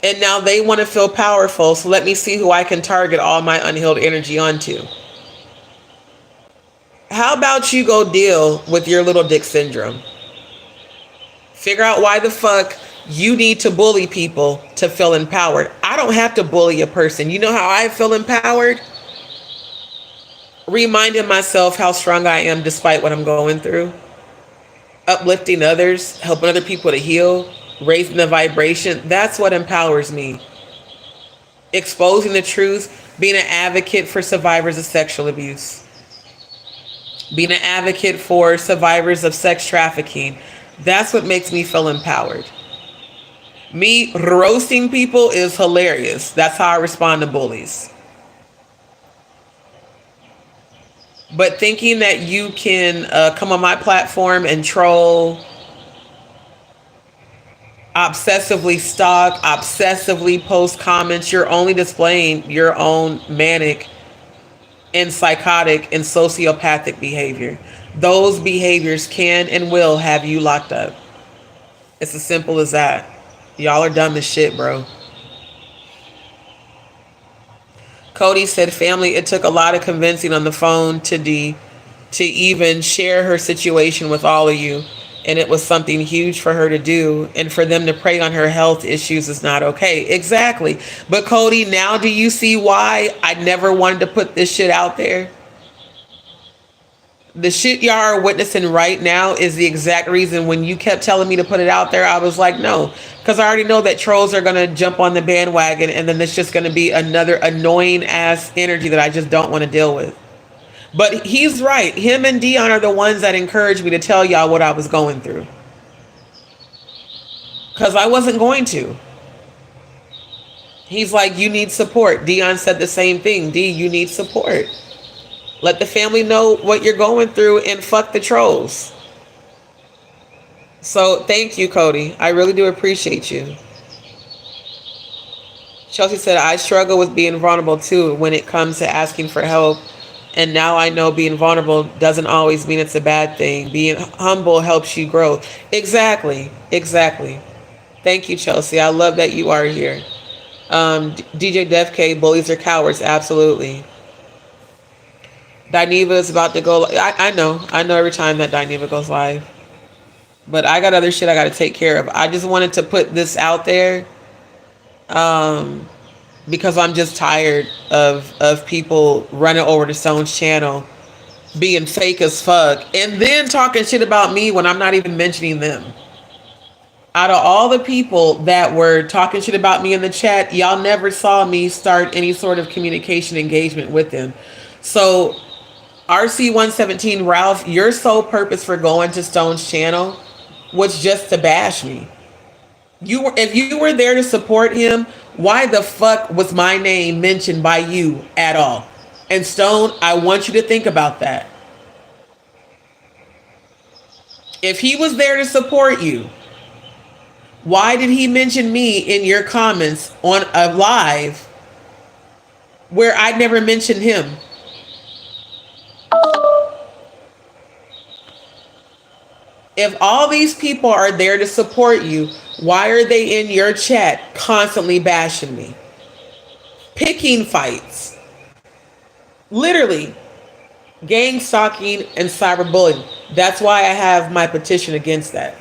and now they want to feel powerful. So let me see who I can target all my unhealed energy onto. How about you go deal with your little dick syndrome? Figure out why the fuck you need to bully people to feel empowered. I don't have to bully a person. You know how I feel empowered? Reminding myself how strong I am despite what I'm going through. Uplifting others, helping other people to heal, raising the vibration. That's what empowers me. Exposing the truth, being an advocate for survivors of sexual abuse. Being an advocate for survivors of sex trafficking. That's what makes me feel empowered. Me roasting people is hilarious. That's how I respond to bullies. But thinking that you can come on my platform and troll, obsessively stalk, obsessively post comments, you're only displaying your own manic and psychotic and sociopathic behavior. Those behaviors can and will have you locked up. It's as simple as that. Y'all are dumb as shit, bro. Cody said, family, it took a lot of convincing on the phone to Dee to even share her situation with all of you. And it was something huge for her to do. And for them to prey on her health issues is not okay. Exactly. But Cody, now do you see why I never wanted to put this shit out there? The shit y'all are witnessing right now is the exact reason when you kept telling me to put it out there, I was like, no, because I already know that trolls are going to jump on the bandwagon, and then it's just going to be another annoying ass energy that I just don't want to deal with. But he's right. Him and Dion are the ones that encouraged me to tell y'all what I was going through. Because I wasn't going to. He's like, you need support. Dion said the same thing. D, you need support. Let the family know what you're going through and fuck the trolls. So thank you, Cody. I really do appreciate you. Chelsea said, I struggle with being vulnerable too when it comes to asking for help. And now I know being vulnerable doesn't always mean it's a bad thing. Being humble helps you grow. Exactly. Exactly. Thank you, Chelsea. I love that you are here. DJ Def K, bullies are cowards. Absolutely. Dineva is about to go. I know every time that Dineva goes live. But I got other shit I got to take care of. I just wanted to put this out there because I'm just tired of people running over to Stone's channel being fake as fuck and then talking shit about me when I'm not even mentioning them. Out of all the people that were talking shit about me in the chat, y'all never saw me start any sort of communication engagement with them. So RC117, Ralph, your sole purpose for going to Stone's channel was just to bash me. If you were there to support him, why the fuck was my name mentioned by you at all? And Stone, I want you to think about that. If he was there to support you, why did he mention me in your comments on a live where I never mentioned him? If all these people are there to support you, why are they in your chat constantly bashing me? Picking fights. Literally. Gang stalking and cyberbullying. That's why I have my petition against that.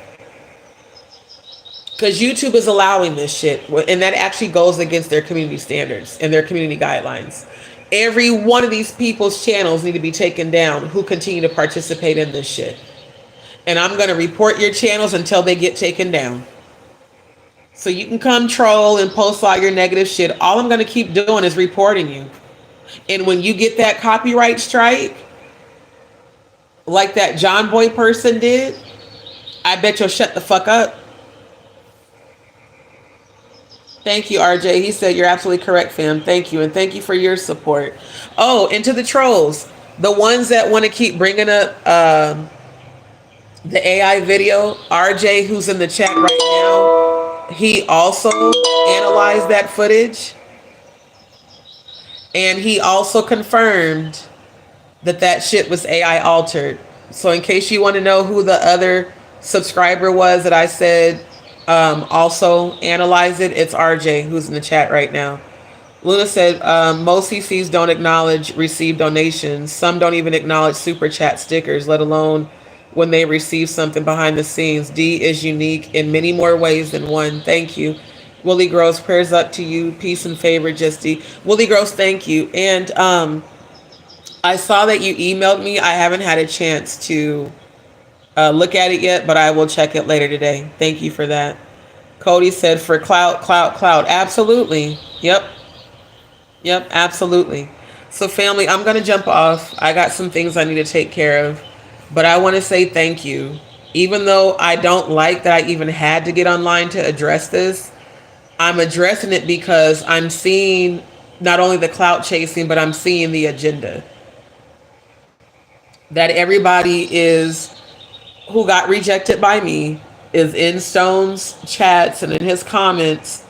Because YouTube is allowing this shit. And that actually goes against their community standards and their community guidelines. Every one of these people's channels need to be taken down who continue to participate in this shit. And I'm going to report your channels until they get taken down. So you can come troll and post all your negative shit. All I'm going to keep doing is reporting you. And when you get that copyright strike, like that John Boy person did, I bet you'll shut the fuck up. Thank you, RJ. He said you're absolutely correct, fam. Thank you. And thank you for your support. Oh, and to the trolls, the ones that want to keep bringing up the AI video, RJ, who's in the chat right now, he also analyzed that footage. And he also confirmed that that shit was AI altered. So in case you want to know who the other subscriber was that I said also analyze it, it's RJ, who's in the chat right now. Luna said most CCs don't acknowledge received donations. Some don't even acknowledge super chat stickers, let alone when they receive something behind the scenes. D is unique in many more ways than one. Thank you. Willie Gross, prayers up to you. Peace and favor, JustDee. Willie Gross, thank you. And I saw that you emailed me. I haven't had a chance to look at it yet, but I will check it later today. Thank you for that. Cody said for clout. Absolutely. Yep, absolutely. So family, I'm going to jump off. I got some things I need to take care of, but I want to say thank you. Even though I don't like that I even had to get online to address this, I'm addressing it because I'm seeing not only the clout chasing, but I'm seeing the agenda. That everybody is, who got rejected by me, is in Stone's chats and in his comments,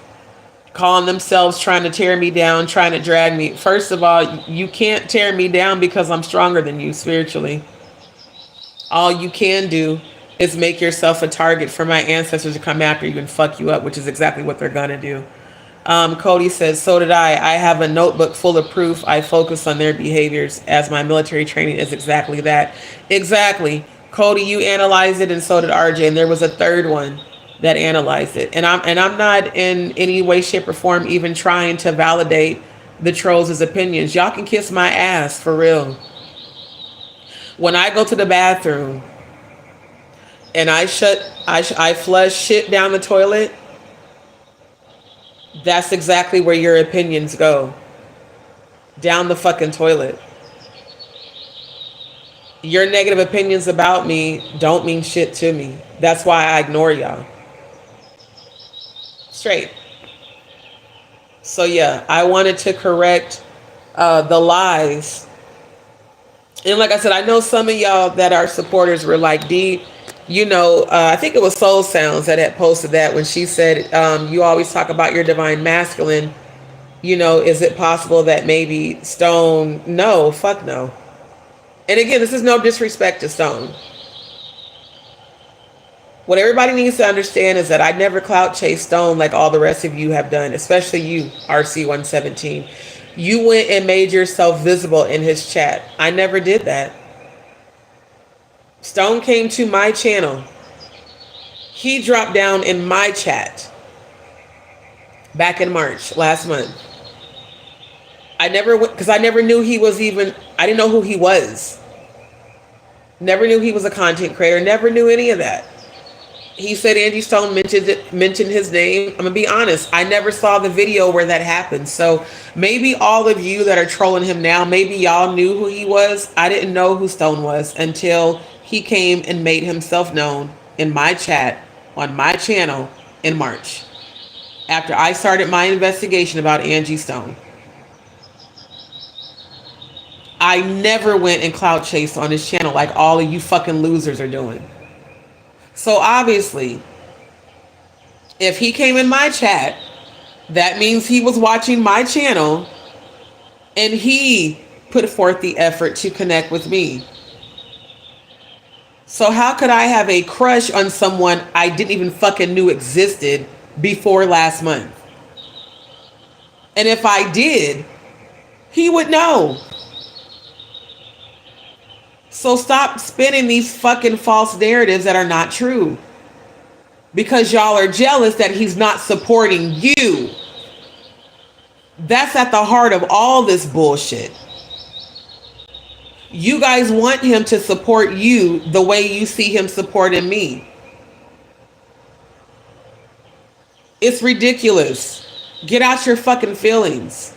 calling themselves trying to tear me down, trying to drag me. First of all, you can't tear me down because I'm stronger than you spiritually. All you can do is make yourself a target for my ancestors to come after you and fuck you up, which is exactly what they're gonna do. Cody says, so did I. I have a notebook full of proof. I focus on their behaviors as my military training is exactly that. Exactly. Cody, you analyzed it, and so did RJ. And there was a third one that analyzed it. And I'm not in any way, shape, or form even trying to validate the trolls' opinions. Y'all can kiss my ass for real. When I go to the bathroom and I flush shit down the toilet, that's exactly where your opinions go. Down the fucking toilet. Your negative opinions about me don't mean shit to me. That's why I ignore y'all. Straight. So yeah, I wanted to correct the lies. And like I said, I know some of y'all that are supporters were like, D, I think it was Soul Sounds that had posted that when she said, you always talk about your divine masculine. Is it possible that maybe Stone? No, fuck no. And again, this is no disrespect to Stone. What everybody needs to understand is that I never clout chase Stone like all the rest of you have done, especially you, RC117. You went and made yourself visible in his chat. I never did that. Stone came to my channel. He dropped down in my chat back in March last month. I never went because I never knew he was I didn't know who he was. Never knew he was a content creator. Never knew any of that. He said Angie Stone mentioned his name. I'm gonna be honest. I never saw the video where that happened. So maybe all of you that are trolling him now, maybe y'all knew who he was. I didn't know who Stone was until he came and made himself known in my chat on my channel in March. After I started my investigation about Angie Stone. I never went and clout chased on his channel like all of you fucking losers are doing. So obviously, if he came in my chat, that means he was watching my channel and he put forth the effort to connect with me. So how could I have a crush on someone I didn't even fucking knew existed before last month? And if I did, he would know. So stop spinning these fucking false narratives that are not true. Because y'all are jealous that he's not supporting you. That's at the heart of all this bullshit. You guys want him to support you the way you see him supporting me. It's ridiculous. Get out your fucking feelings.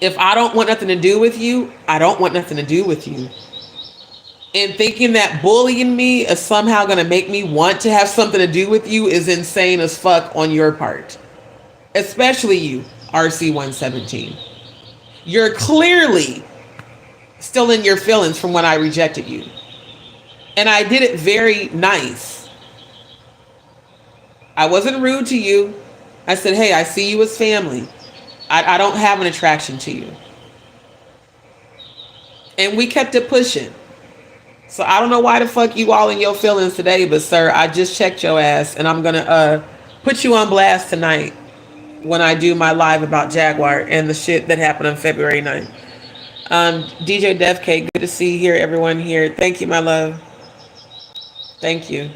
If I don't want nothing to do with you, I don't want nothing to do with you. And thinking that bullying me is somehow going to make me want to have something to do with you is insane as fuck on your part. Especially you, RC117. You're clearly still in your feelings from when I rejected you. And I did it very nice. I wasn't rude to you. I said, hey, I see you as family. I don't have an attraction to you. And we kept it pushing. So I don't know why the fuck you all in your feelings today, but sir, I just checked your ass and I'm gonna put you on blast tonight when I do my live about Jaguar and the shit that happened on February 9th. DJ DevK, good to see here, everyone here. Thank you, my love. Thank you.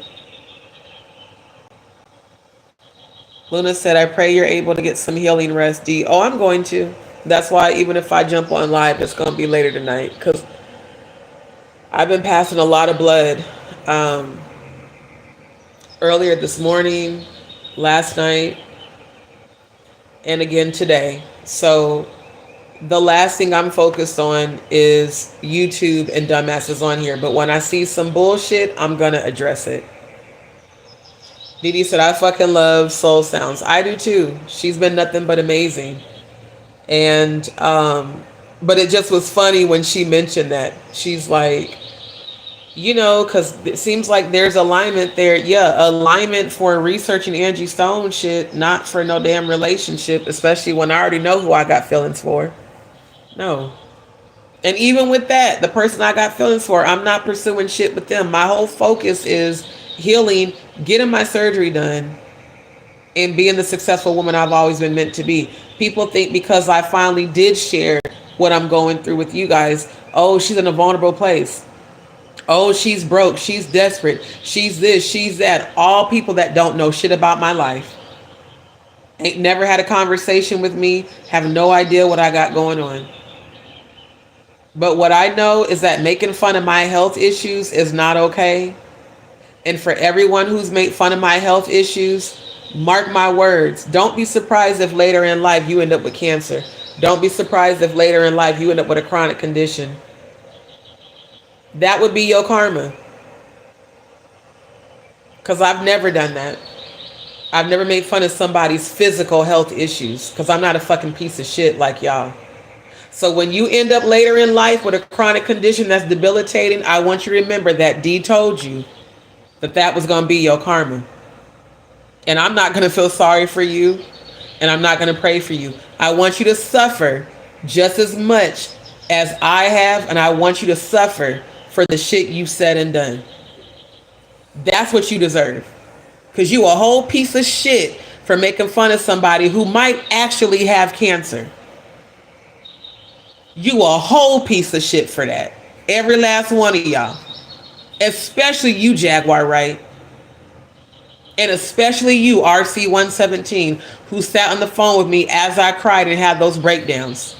Luna said, I pray you're able to get some healing rest, D. Oh, I'm going to. That's why even if I jump on live, it's going to be later tonight because I've been passing a lot of blood earlier this morning, last night, and again today. So the last thing I'm focused on is YouTube and dumbasses on here. But when I see some bullshit, I'm going to address it. Didi said, I fucking love Soul Sounds. I do too. She's been nothing but amazing. And, but it just was funny when she mentioned that. She's like, because it seems like there's alignment there. Yeah, alignment for researching Angie Stone shit, not for no damn relationship, especially when I already know who I got feelings for. No. And even with that, the person I got feelings for, I'm not pursuing shit with them. My whole focus is healing, getting my surgery done, and being the successful woman I've always been meant to be. People think because I finally did share what I'm going through with you guys, oh, she's in a vulnerable place. Oh, she's broke. She's desperate. She's this, she's that. All people that don't know shit about my life. Ain't never had a conversation with me. Have no idea what I got going on. But what I know is that making fun of my health issues is not okay. And for everyone who's made fun of my health issues, mark my words. Don't be surprised if later in life you end up with cancer. Don't be surprised if later in life you end up with a chronic condition. That would be your karma. Because I've never done that. I've never made fun of somebody's physical health issues because I'm not a fucking piece of shit like y'all. So when you end up later in life with a chronic condition that's debilitating, I want you to remember that D told you that that was going to be your karma. And I'm not going to feel sorry for you, and I'm not going to pray for you. I want you to suffer just as much as I have, and I want you to suffer for the shit you've said and done. That's what you deserve. Because you a whole piece of shit for making fun of somebody who might actually have cancer. You a whole piece of shit for that. Every last one of y'all. Especially you, Jaguar Wright. And especially you, RC117, who sat on the phone with me as I cried and had those breakdowns.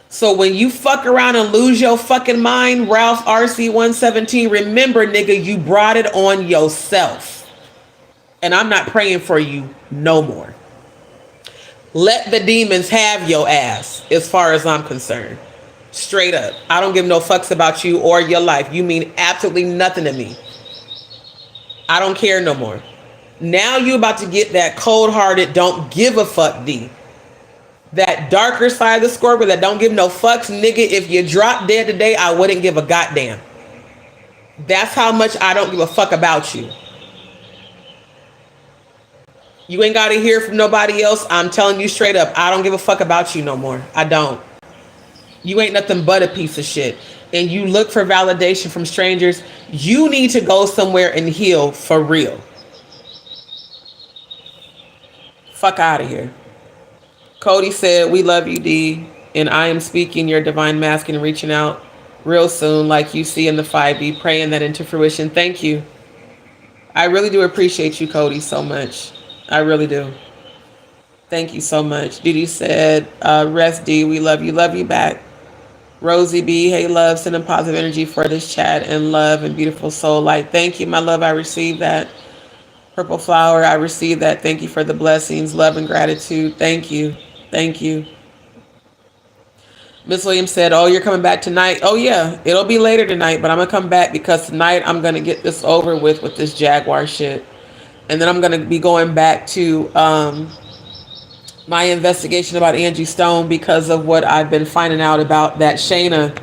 So when you fuck around and lose your fucking mind, Ralph RC117, remember, nigga, you brought it on yourself. And I'm not praying for you no more. Let the demons have your ass, as far as I'm concerned. Straight up. I don't give no fucks about you or your life. You mean absolutely nothing to me. I don't care no more. Now you about to get that cold-hearted, don't give a fuck D. That darker side of the Scorpio that don't give no fucks, nigga. If you drop dead today, I wouldn't give a goddamn. That's how much I don't give a fuck about you. You ain't got to hear from nobody else. I'm telling you straight up, I don't give a fuck about you no more. I don't. You ain't nothing but a piece of shit. And you look for validation from strangers. You need to go somewhere and heal for real. Fuck out of here. Cody said, we love you, D. And I am speaking your divine masculine and reaching out real soon, like you see in the 5B, praying that into fruition. Thank you. I really do appreciate you, Cody, so much. I really do. Thank you so much. Didi said, rest D, we love you. Love you back. Rosie B, hey love, sending positive energy for this chat and love and beautiful soul light. Thank you, my love. I received that. Purple flower, I received that. Thank you for the blessings, love and gratitude. Thank you. Thank you. Miss Williams said, oh, you're coming back tonight. Oh yeah, it'll be later tonight, but I'm gonna come back because tonight I'm gonna get this over with this Jaguar shit. And then I'm going to be going back to my investigation about Angie Stone because of what I've been finding out about that Shayna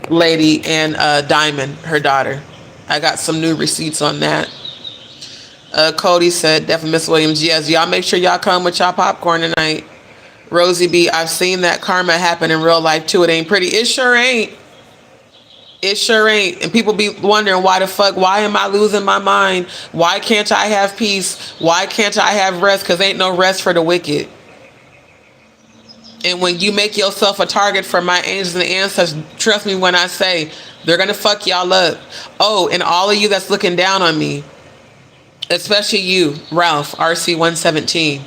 lady and Diamond, her daughter. I got some new receipts on that. Cody said, definitely Miss Williams, yes, y'all make sure y'all come with y'all popcorn tonight. Rosie B, I've seen that karma happen in real life too. It ain't pretty. It sure ain't. It sure ain't. And people be wondering why the fuck, why am I losing my mind? Why can't I have peace? Why can't I have rest? Because ain't no rest for the wicked. And when you make yourself a target for my angels and ancestors, trust me when I say they're going to fuck y'all up. Oh, and all of you that's looking down on me, especially you, Ralph, RC117,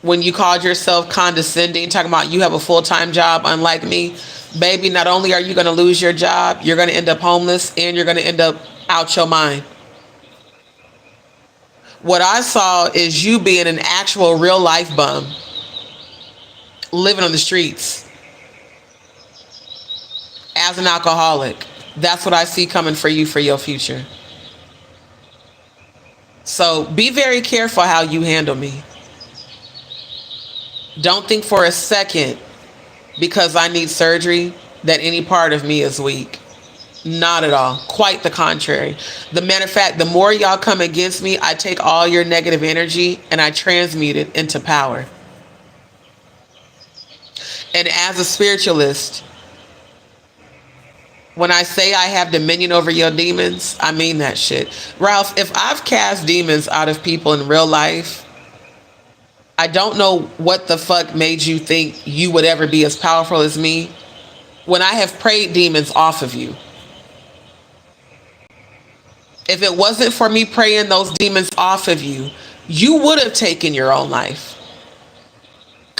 when you called yourself condescending, talking about you have a full-time job unlike me, baby, not only are you going to lose your job, you're going to end up homeless and you're going to end up out your mind. What I saw is you being an actual real life bum, living on the streets as an alcoholic. That's what I see coming for you for your future. So be very careful how you handle me. Don't think for a second because I need surgery that any part of me is weak. Not at all. Quite the contrary. The matter of fact, the more y'all come against me, I take all your negative energy and I transmute it into power. And as a spiritualist, when I say I have dominion over your demons, I mean that shit. Ralph, if I've cast demons out of people in real life, I don't know what the fuck made you think you would ever be as powerful as me when I have prayed demons off of you. If it wasn't for me praying those demons off of you, you would have taken your own life.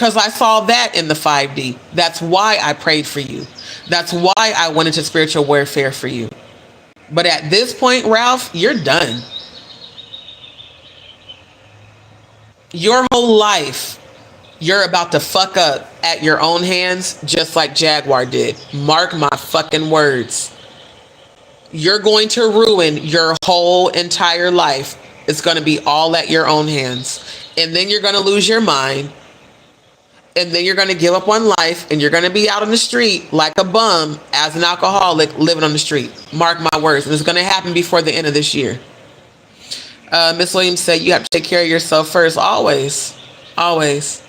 because I saw that in the 5D. That's why I prayed for you. That's why I went into spiritual warfare for you. But at this point, Ralph, you're done. Your whole life, you're about to fuck up at your own hands, just like Jaguar did. Mark my fucking words. You're going to ruin your whole entire life. It's going to be all at your own hands. And then you're going to lose your mind. And then you're going to give up on life. And you're going to be out on the street like a bum as an alcoholic living on the street. Mark my words. And it's going to happen before the end of this year. Miss Williams said you have to take care of yourself first. Always. Always.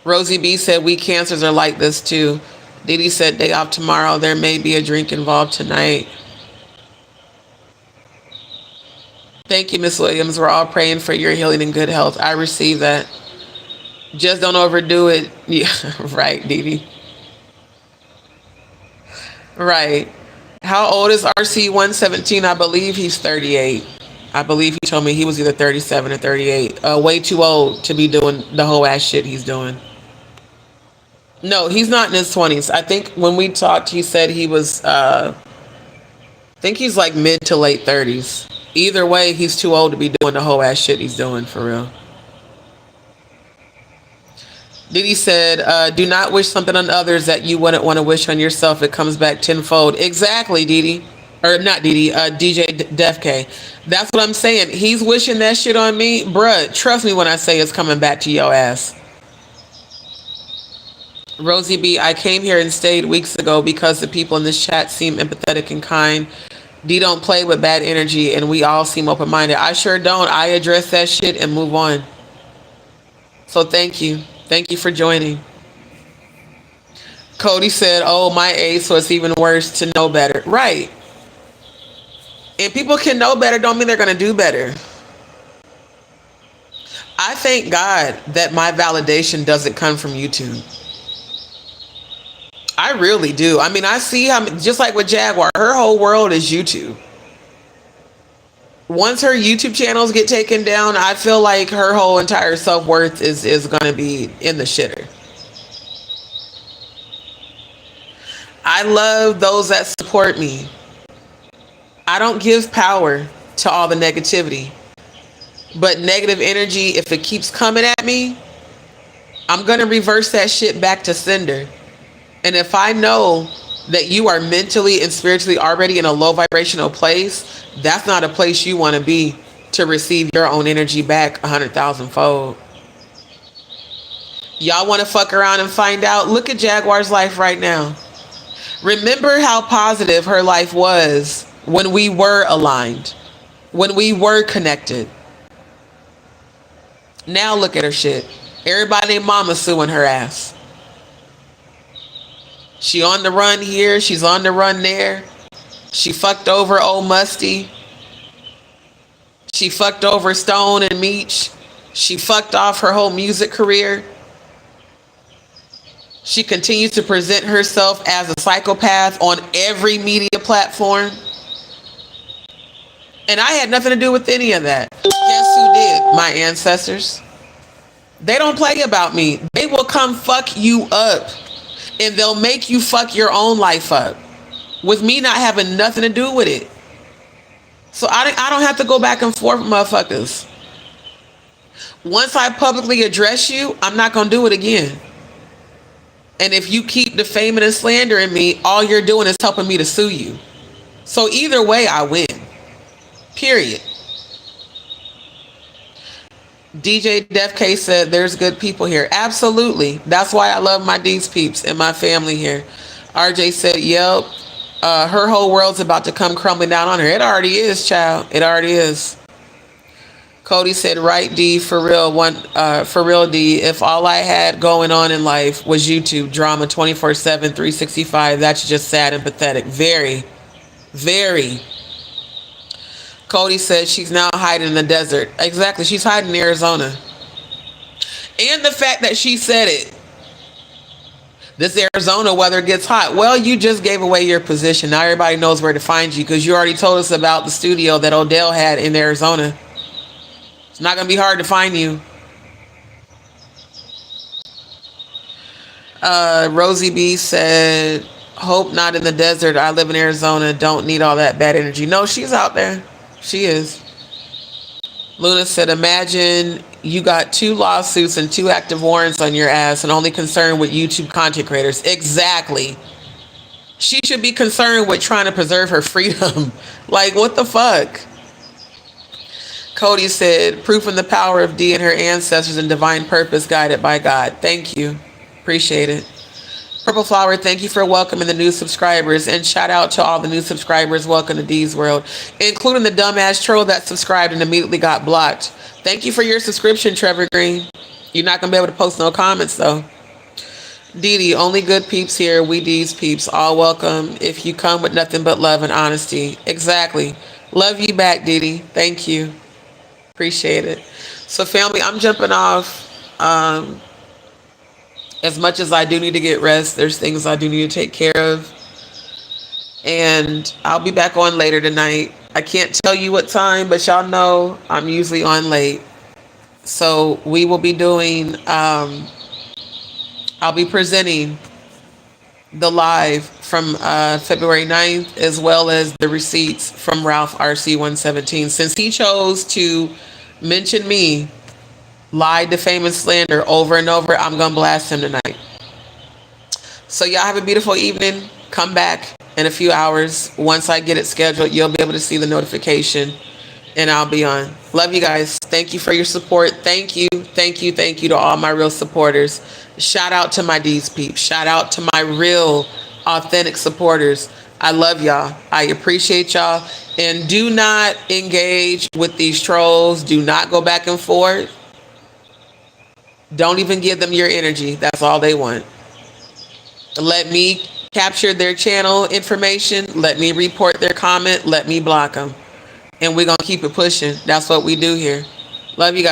Rosie B said we cancers are like this too. Didi said day off tomorrow. There may be a drink involved tonight. Thank you, Miss Williams. We're all praying for your healing and good health. I receive that. Just don't overdo it. Yeah, right, Didi. Right. How old is RC117? I believe he's 38. I believe he told me he was either 37 or 38. Way too old to be doing the whole ass shit he's doing. No, he's not in his 20s. I think when we talked, he said he was, I think he's like mid to late 30s. Either way, he's too old to be doing the whole ass shit he's doing, for real. Didi said, do not wish something on others that you wouldn't want to wish on yourself. It comes back tenfold. Exactly, Didi. Or not Didi, DJ Def K. That's what I'm saying. He's wishing that shit on me. Bruh, trust me when I say it's coming back to your ass. Rosie B, I came here and stayed weeks ago because the people in this chat seem empathetic and kind. D don't play with bad energy and we all seem open-minded. I sure don't. I address that shit and move on. So thank you. Thank you for joining. Cody said, oh, my age, so it's even worse to know better. Right. And people can know better don't mean they're going to do better. I thank God that my validation doesn't come from YouTube. I really do. I mean, I see how, just like with Jaguar, her whole world is YouTube. Once her YouTube channels get taken down, I feel like her whole entire self-worth is going to be in the shitter. I love those that support me. I don't give power to all the negativity. But negative energy, if it keeps coming at me, I'm going to reverse that shit back to sender. And if I know that you are mentally and spiritually already in a low vibrational place, that's not a place you want to be to receive your own energy back 100,000-fold. Y'all want to fuck around and find out? Look at Jaguar's life right now. Remember how positive her life was when we were aligned, when we were connected. Now look at her shit. Everybody named Mama suing her ass. She on the run here. She's on the run there. She fucked over old Musty. She fucked over Stone and Meech. She fucked off her whole music career. She continues to present herself as a psychopath on every media platform. And I had nothing to do with any of that. Guess who did? My ancestors. They don't play about me. They will come fuck you up. And they'll make you fuck your own life up with me not having nothing to do with it. So I don't have to go back and forth with motherfuckers. Once I publicly address you, I'm not going to do it again. And if you keep defaming and slandering me, all you're doing is helping me to sue you. So either way, I win. Period. DJ Def K said there's good people here. Absolutely. That's why I love my D's peeps and my family here. RJ said, yep, her whole world's about to come crumbling down on her. It already is, child. It already is. Cody said, right, D, for real, for real, D, if all I had going on in life was YouTube drama 24/7, 365, that's just sad and pathetic. Very, very. Cody said she's now hiding in the desert. Exactly. She's hiding in Arizona. And the fact that she said it. This Arizona weather gets hot. Well, you just gave away your position. Now everybody knows where to find you because you already told us about the studio that Odell had in Arizona. It's not going to be hard to find you. Rosie B said, hope not in the desert. I live in Arizona. Don't need all that bad energy. No, she's out there. She is. Luna said, imagine you got 2 lawsuits and 2 active warrants on your ass and only concerned with YouTube content creators. Exactly. She should be concerned with trying to preserve her freedom. Like, what the fuck? Cody said, proof in the power of D and her ancestors and divine purpose guided by God. Thank you. Appreciate it. Purple Flower, thank you for welcoming the new subscribers, and shout out to all the new subscribers. Welcome to D's World, including the dumbass troll that subscribed and immediately got blocked. Thank you for your subscription, Trevor Green. You're not going to be able to post no comments, though. Dee, only good peeps here. We D's peeps. All welcome if you come with nothing but love and honesty. Exactly. Love you back, Dee. Thank you. Appreciate it. So, family, I'm jumping off. As much as I do need to get rest, there's things I do need to take care of. And I'll be back on later tonight. I can't tell you what time, but y'all know I'm usually on late. So we will be doing, I'll be presenting the live from February 9th, as well as the receipts from Ralph RC117. Since he chose to mention me, lie, defame, and slander over and over, I'm going to blast him tonight. So y'all have a beautiful evening. Come back in a few hours. Once I get it scheduled, you'll be able to see the notification, and I'll be on. Love you guys. Thank you for your support. Thank you. Thank you. Thank you to all my real supporters. Shout out to my D's peeps. Shout out to my real, authentic supporters. I love y'all. I appreciate y'all. And do not engage with these trolls. Do not go back and forth. Don't even give them your energy. That's all they want. Let me capture their channel information. Let me report their comment. Let me block them. And we're going to keep it pushing. That's what we do here. Love you guys.